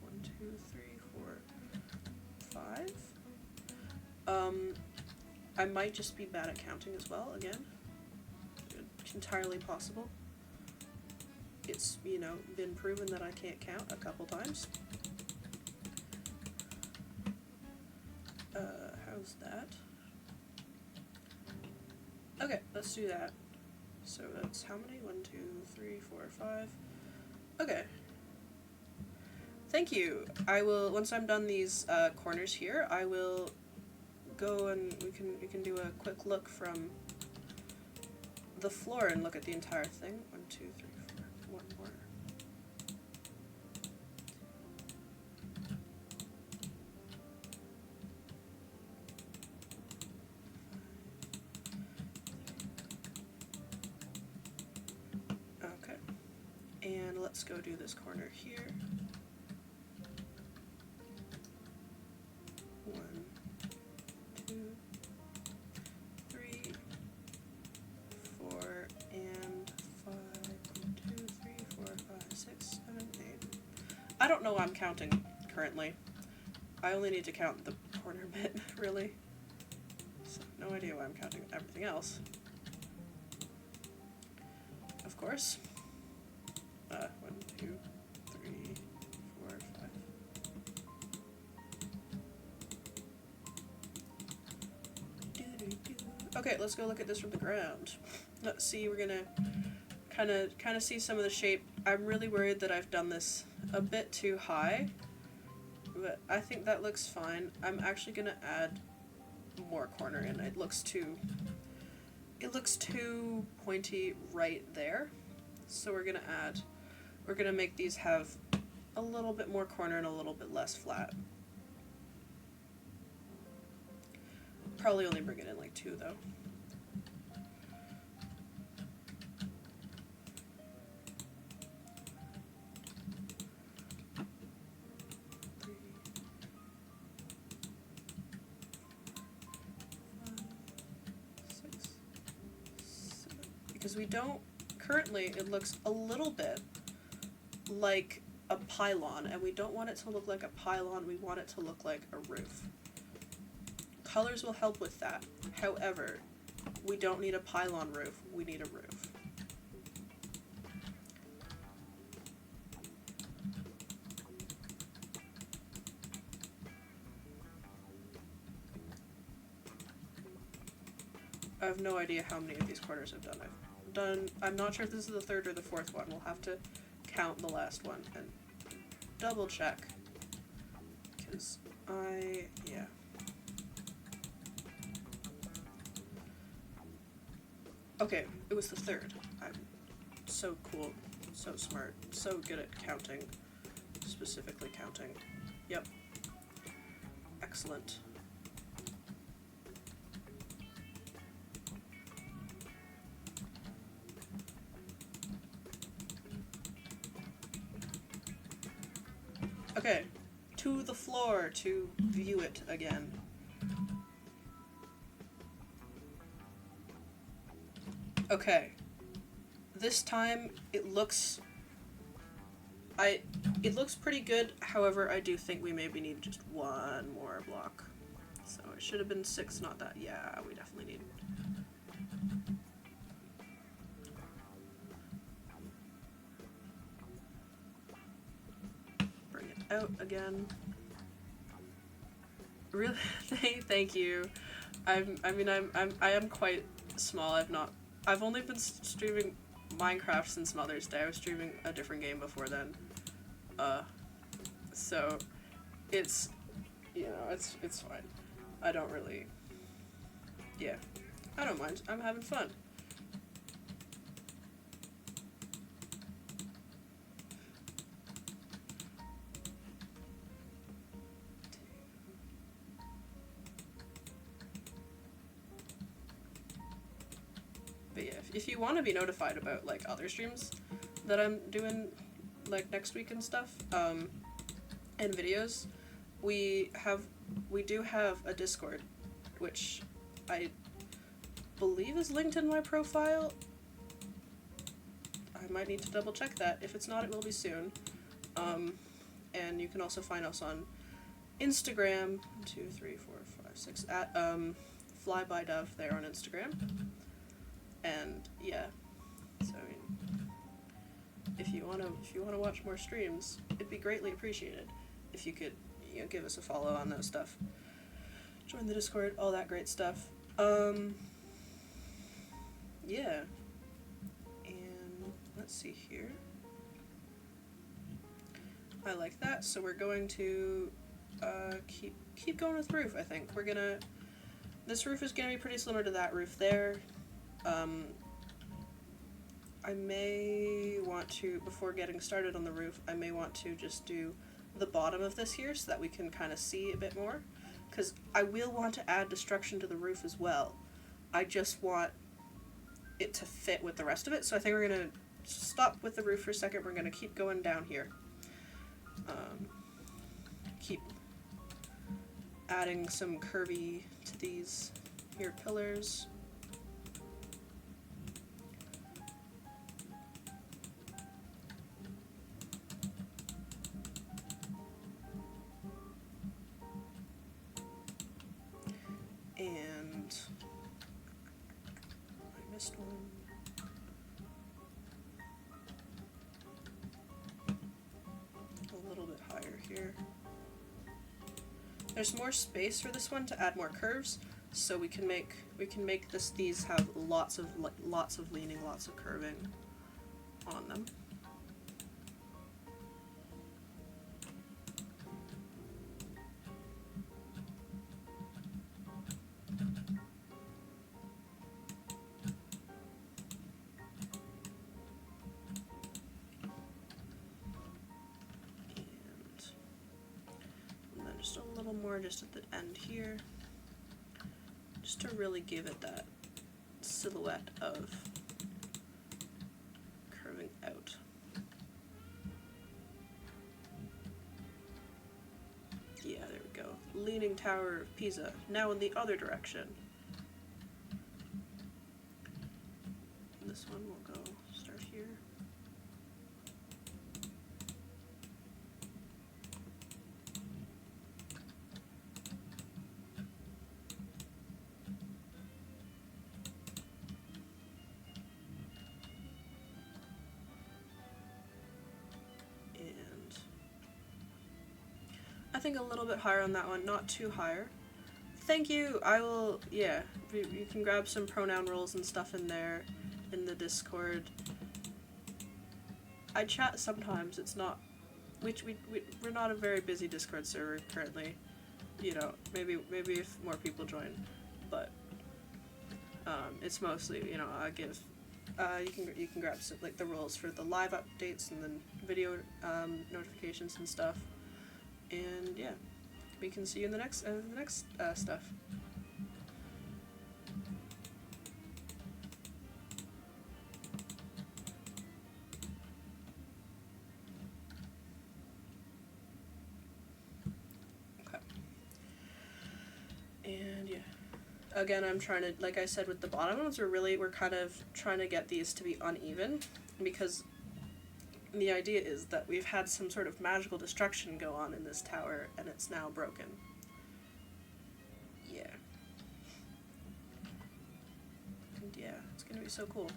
1, 2, 3, 4, 5. I might just be bad at counting as well, again. It's entirely possible. It's, you know, been proven that I can't count a couple times. How's that? Okay, let's do that. So that's how many? 1, 2, 3, 4, 5. Okay. Thank you. I will, once I'm done these corners here, I will go and we can do a quick look from the floor and look at the entire thing. 1, 2, 3, 4. One more. Okay. And let's go do this corner here. 1, 2, 3, 4, and 5. 1, 2, 3, 4, 5, 6, 7, 8. I don't know what I'm counting currently. I only need to count the corner bit, really. So, no idea why I'm counting everything else. Of course. 1, 2, 3, 4, 5. Okay, let's go look at this from the ground. Let's see, we're gonna kind of see some of the shape. I'm really worried that I've done this a bit too high, but I think that looks fine. I'm actually gonna add more corner in. It looks too pointy right there. So we're gonna make these have a little bit more corner and a little bit less flat. Probably only bring it in like 2 though. Because we don't, currently it looks a little bit like a pylon, and we don't want it to look like a pylon, we want it to look like a roof. Colors will help with that. However, we don't need a pylon roof, we need a roof. I have no idea how many of these corners I've done. I'm not sure if this is the 3rd or the 4th one. We'll have to count the last one and double check. Because yeah. Okay, it was the 3rd. I'm so cool, so smart, so good at counting. Specifically counting. Yep. Excellent. Okay, to the floor to view it again. Okay, this time it looks pretty good. However, I do think we maybe need just 1 more block. So it should have been 6, not that. Yeah, we definitely need. Bring it out again. Really, thank you. I am quite small. I've only been streaming Minecraft since Mother's Day. I was streaming a different game before then. So it's, it's fine. I don't really, yeah, I don't mind. I'm having fun. But yeah, if you want to be notified about like other streams that I'm doing like next week and stuff, and videos, we do have a Discord, which I believe is linked in my profile. I might need to double check that. If it's not, it will be soon. And you can also find us on Instagram, 2, 3, 4, 5, 6, at flybydove there on Instagram. And yeah, so I mean, if you wanna watch more streams, it'd be greatly appreciated if you could, give us a follow on those stuff. Join the Discord, all that great stuff. Yeah. And let's see here. I like that. So we're going to keep going with roof. I think this roof is gonna be pretty similar to that roof there. I may want to, before getting started on the roof, I may want to just do the bottom of this here so that we can kind of see a bit more, because I will want to add destruction to the roof as well. I just want it to fit with the rest of it, so I think we're going to stop with the roof for a second. We're going to keep going down here. Keep adding some curvy to these here pillars. And I missed one. A little bit higher here. There's more space for this one to add more curves, so we can make We can make these have lots of leaning, lots of curving on them. And then just a little more just at the end here, just to really give it that silhouette of curving out. Yeah, there we go. Leaning Tower of Pisa. Now in the other direction. This one will go start here. I think a little bit higher on that one, not too higher. Thank you. I will, yeah, you can grab some pronoun rules and stuff in there in the Discord. I chat sometimes. It's not, we're not a very busy Discord server currently. You know, maybe if more people join, but it's mostly, you know, I give. You can grab some, like the rules for the live updates and then video notifications and stuff. And yeah, we can see you in the next stuff. Okay. And yeah, again, I'm trying to, like I said, with the bottom ones, we're kind of trying to get these to be uneven, because the idea is that we've had some sort of magical destruction go on in this tower, and it's now broken. Yeah. And yeah, it's gonna be so cool.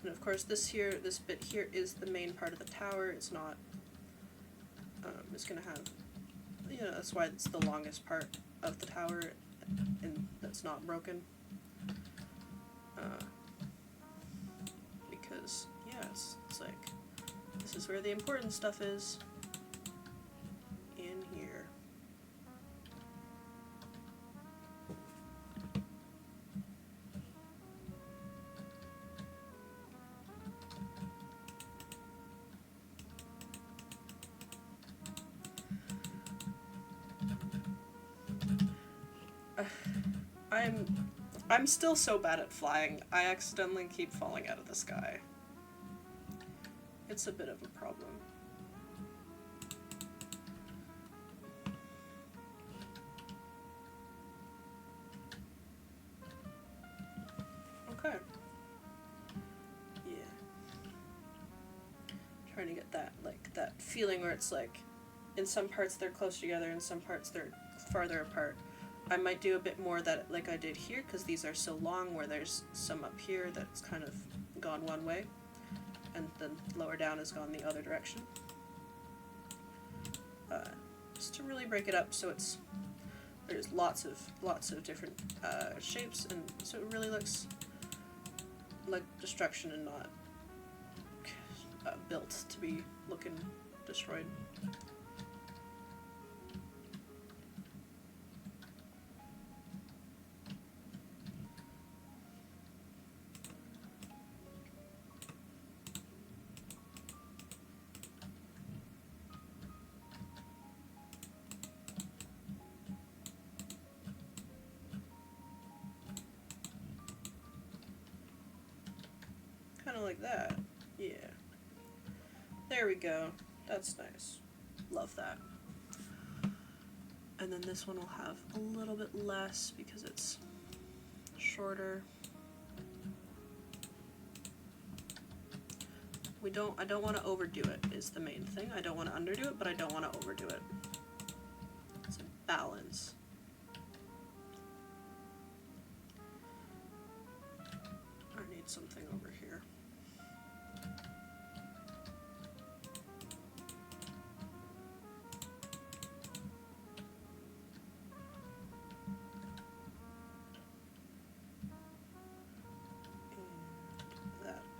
And of course this bit here is the main part of the tower. It's not, it's gonna have, you know, that's why it's the longest part of the tower and that's not broken. Because, yeah, it's like, this is where the important stuff is. In here. I'm still so bad at flying, I accidentally keep falling out of the sky. It's a bit of a problem. Okay. Yeah. Trying to get that, like, that feeling where it's like, in some parts they're close together, in some parts they're farther apart. I might do a bit more that like I did here, because these are so long, where there's some up here that's kind of gone one way, and then lower down has gone the other direction. Just to really break it up so there's lots of different shapes, and so it really looks like destruction and not built to be looking destroyed. like that. Yeah. There we go. That's nice. Love that. And then this one will have a little bit less because it's shorter. I don't want to overdo it is the main thing. I don't want to underdo it, but I don't want to overdo it. It's a balance. I need something over here.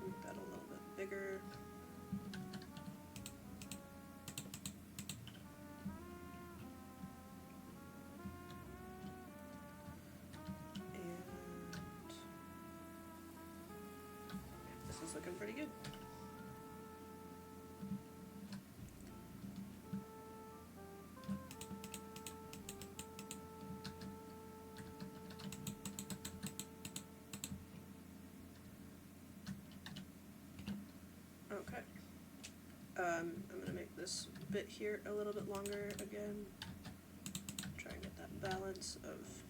Make that a little bit bigger. This is looking pretty good. Okay. I'm gonna make this bit here a little bit longer again. Try and get that balance of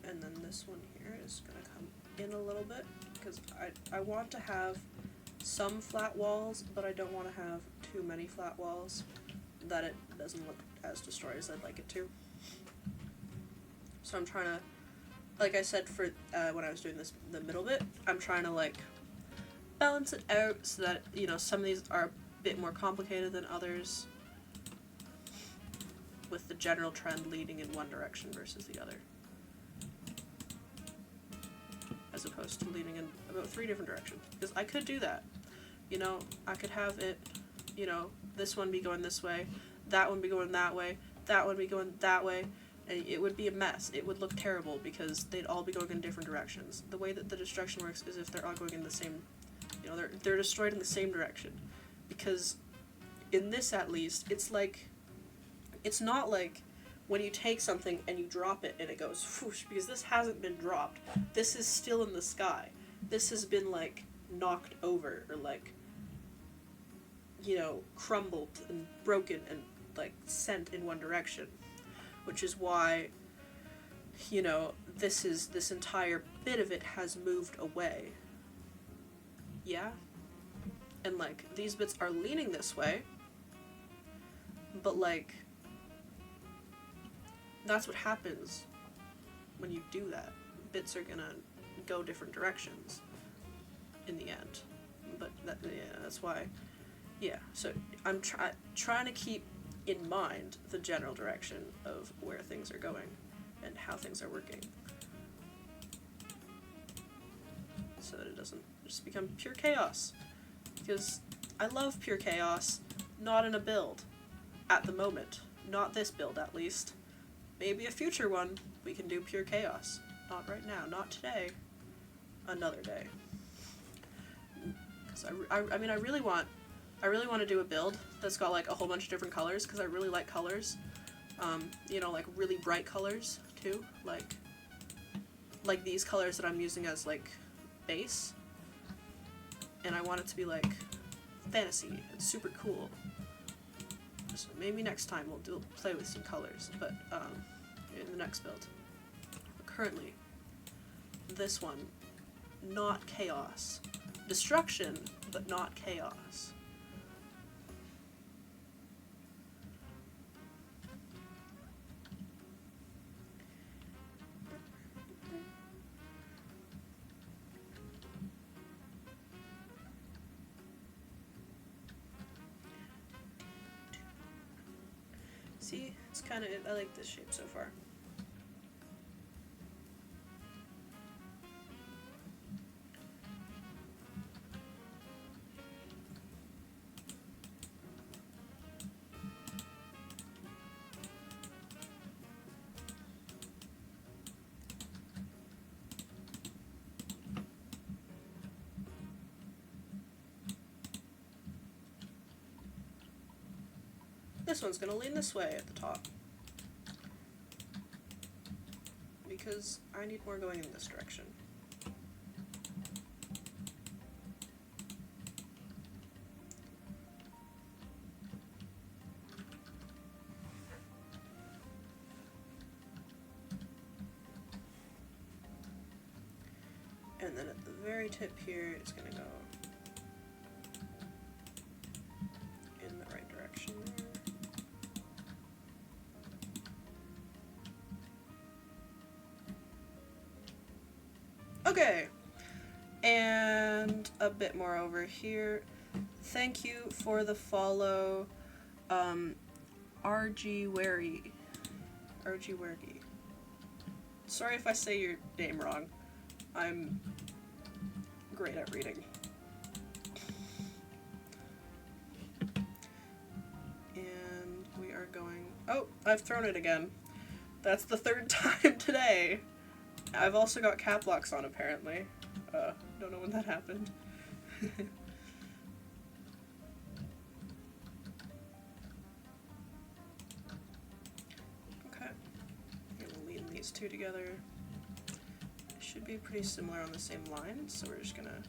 and then this one here is gonna come in a little bit because I want to have some flat walls, but I don't want to have too many flat walls that it doesn't look as destroyed as I'd like it to. So I'm trying to, like I said for when I was doing this, the middle bit, I'm trying to like balance it out so that, you know, some of these are a bit more complicated than others, with the general trend leading in one direction versus the other, as opposed to leading in about 3 different directions. Because I could do that, you know, I could have it, you know, this one be going this way, that one be going that way, that one be going that way, and it would be a mess. It would look terrible because they'd all be going in different directions. The way that the destruction works is if they're all going in the same, you know, they're destroyed in the same direction. Because in this, at least, it's like, it's not like when you take something and you drop it and it goes whoosh, because this hasn't been dropped. This is still in the sky. This has been like knocked over or like, you know, crumbled and broken and like sent in one direction. Which is why, you know, this entire bit of it has moved away. Yeah? And like, these bits are leaning this way, but like, that's what happens when you do that. Bits are gonna go different directions in the end. But that, yeah, that's why, yeah. So I'm trying to keep in mind the general direction of where things are going and how things are working, so that it doesn't just become pure chaos. Because I love pure chaos, not in a build at the moment. Not this build, at least. Maybe a future one we can do pure chaos. Not right now, not today. Another day. Because I mean, I really want to do a build that's got like a whole bunch of different colors, because I really like colors. You know, like really bright colors too, like these colors that I'm using as like base. And I want it to be like fantasy and super cool. So maybe next time we'll play with some colors, but in the next build. But currently, this one, not chaos. Destruction, but not chaos. See, it's kind of, I like this shape so far. This one's going to lean this way at the top, because I need more going in this direction. And then at the very tip here, it's gonna go in the right direction there. Okay, and a bit more over here. Thank you for the follow, RG Wary. RG Wary. Sorry if I say your name wrong. I'm great at reading. And we are going... Oh, I've thrown it again. That's the third time today. I've also got cap locks on, apparently. Don't know when that happened. Okay. I'm gonna lean these two together. Should be pretty similar on the same line, so we're just gonna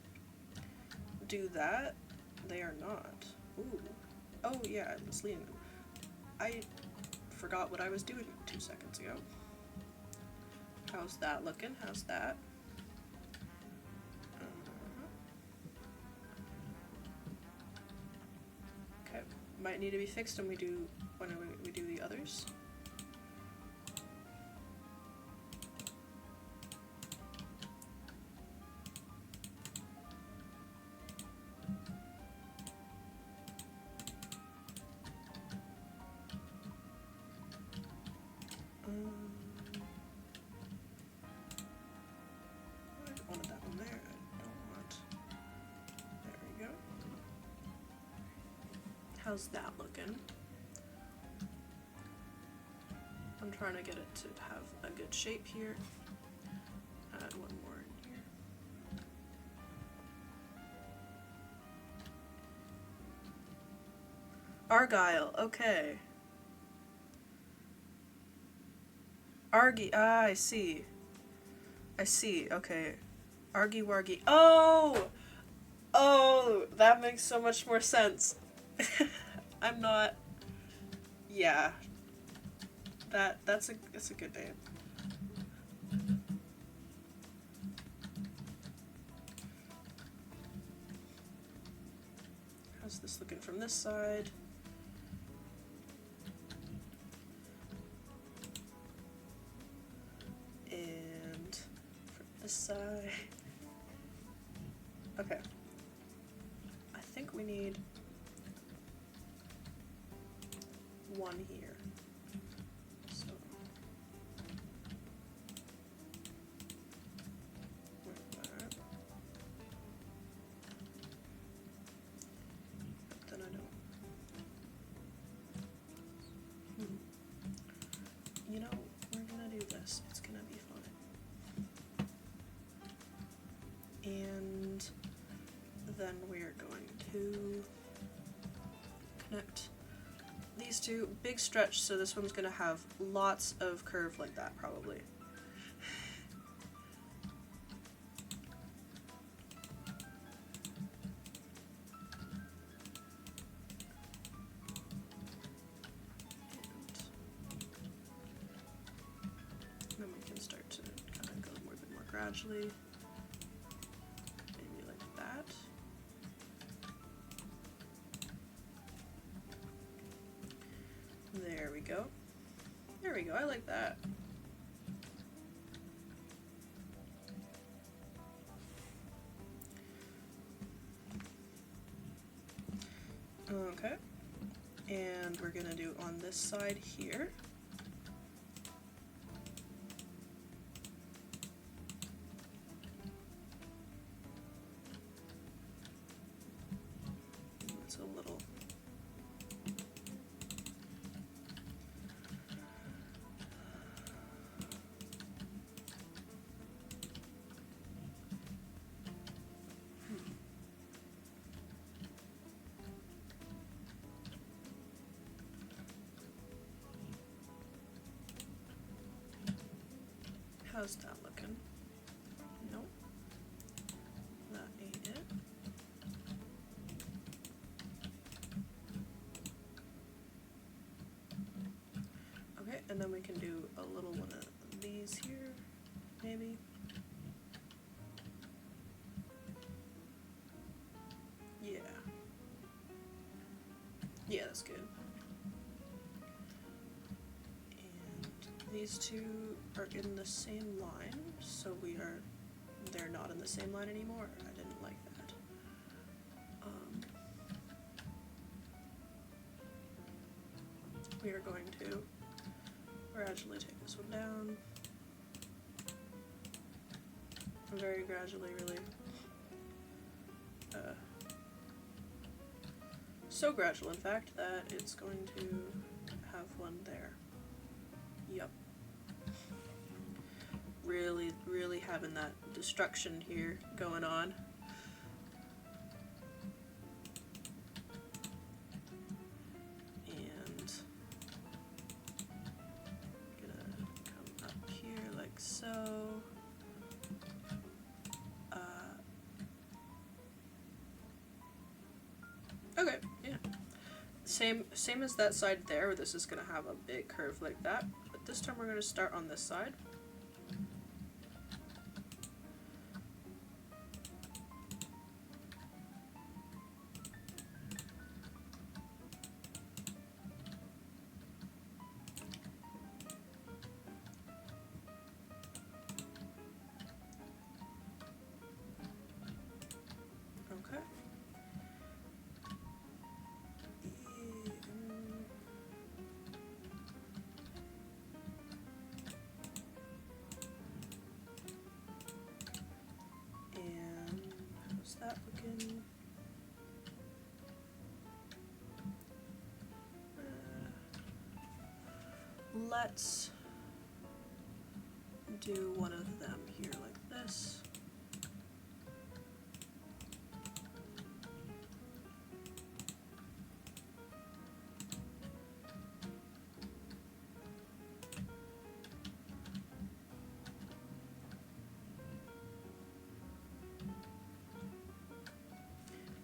do that. They are not. Ooh. Oh yeah, let's lean them. I forgot what I was doing 2 seconds ago. How's that looking? How's that? Okay, might need to be fixed when we do the others. I wanted that one there. I don't want. There we go. How's that looking? I'm trying to get it to have a good shape here. Add one more in here. Argyle, okay. I see. I see, okay. Argy wargy. Oh! Oh, that makes so much more sense. I'm not... Yeah. That's a good name. How's this looking from this side? And from this side. Okay. I think we need one here. So like that. But then I don't. You know, we're gonna do this. It's gonna be fun. And then we're going to connect these two. Big stretch, so this one's gonna have lots of curve like that, probably. And then we can start to kind of go a bit more gradually. Maybe like that. There we go. There we go, I like that. Okay. And we're gonna do on this side here. It's a little. How's that looking? Nope. That ain't it. Okay, and then we can do a little one of these here, maybe. Yeah. Yeah, that's good. And these two are in the same line, so they're not in the same line anymore. I didn't like that. We are going to gradually take this one down. Very gradually, really. So gradual, in fact, that it's going to have one there. Yep. Really, really having that destruction here going on. And gonna come up here like so. Okay, yeah. Same as that side there, where this is gonna have a big curve like that, but this time we're gonna start on this side. Okay. That looking? Let's do one of them here like this.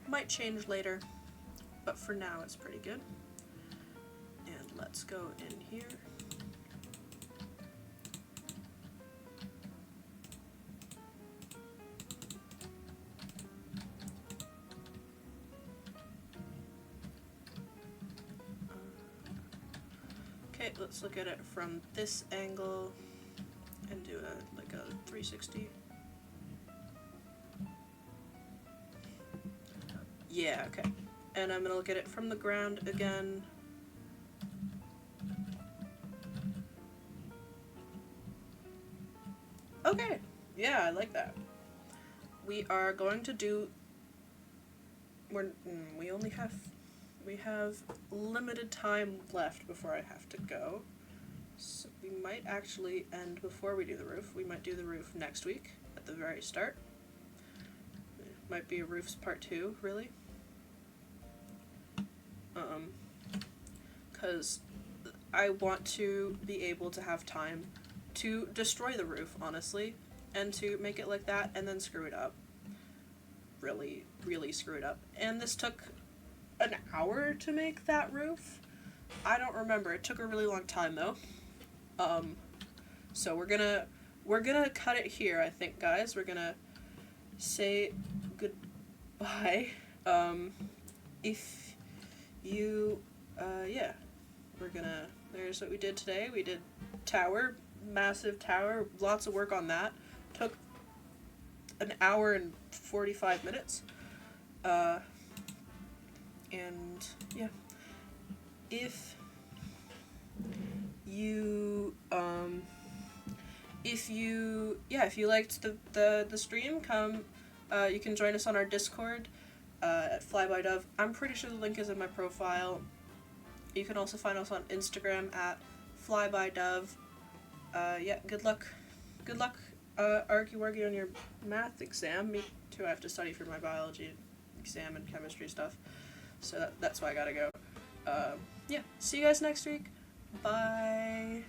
Might change later, but for now it's pretty good. And let's go in here. Okay, let's look at it from this angle and do like a 360. Yeah, okay. And I'm gonna look at it from the ground again. Okay, yeah, I like that. We are going to do, we have limited time left before I have to go. So we might actually end before we do the roof. We might do the roof next week at the very start. It might be a roofs part 2, really. Because I want to be able to have time to destroy the roof, honestly, and to make it like that and then screw it up. Really, really screw it up. And this took an hour to make that roof. I don't remember. It took a really long time though. So we're gonna cut it here, I think, guys. We're gonna say goodbye. If you yeah, there's what we did today. We did tower, massive tower, lots of work on that. Took an hour and 45 minutes. And yeah, if you liked the stream, come, you can join us on our Discord at FlyByDove. I'm pretty sure the link is in my profile. You can also find us on Instagram at FlyByDove. Yeah, good luck, argy-wargy on your math exam. Me too, I have to study for my biology exam and chemistry stuff, so that's why I gotta go. Yeah, see you guys next week. Bye.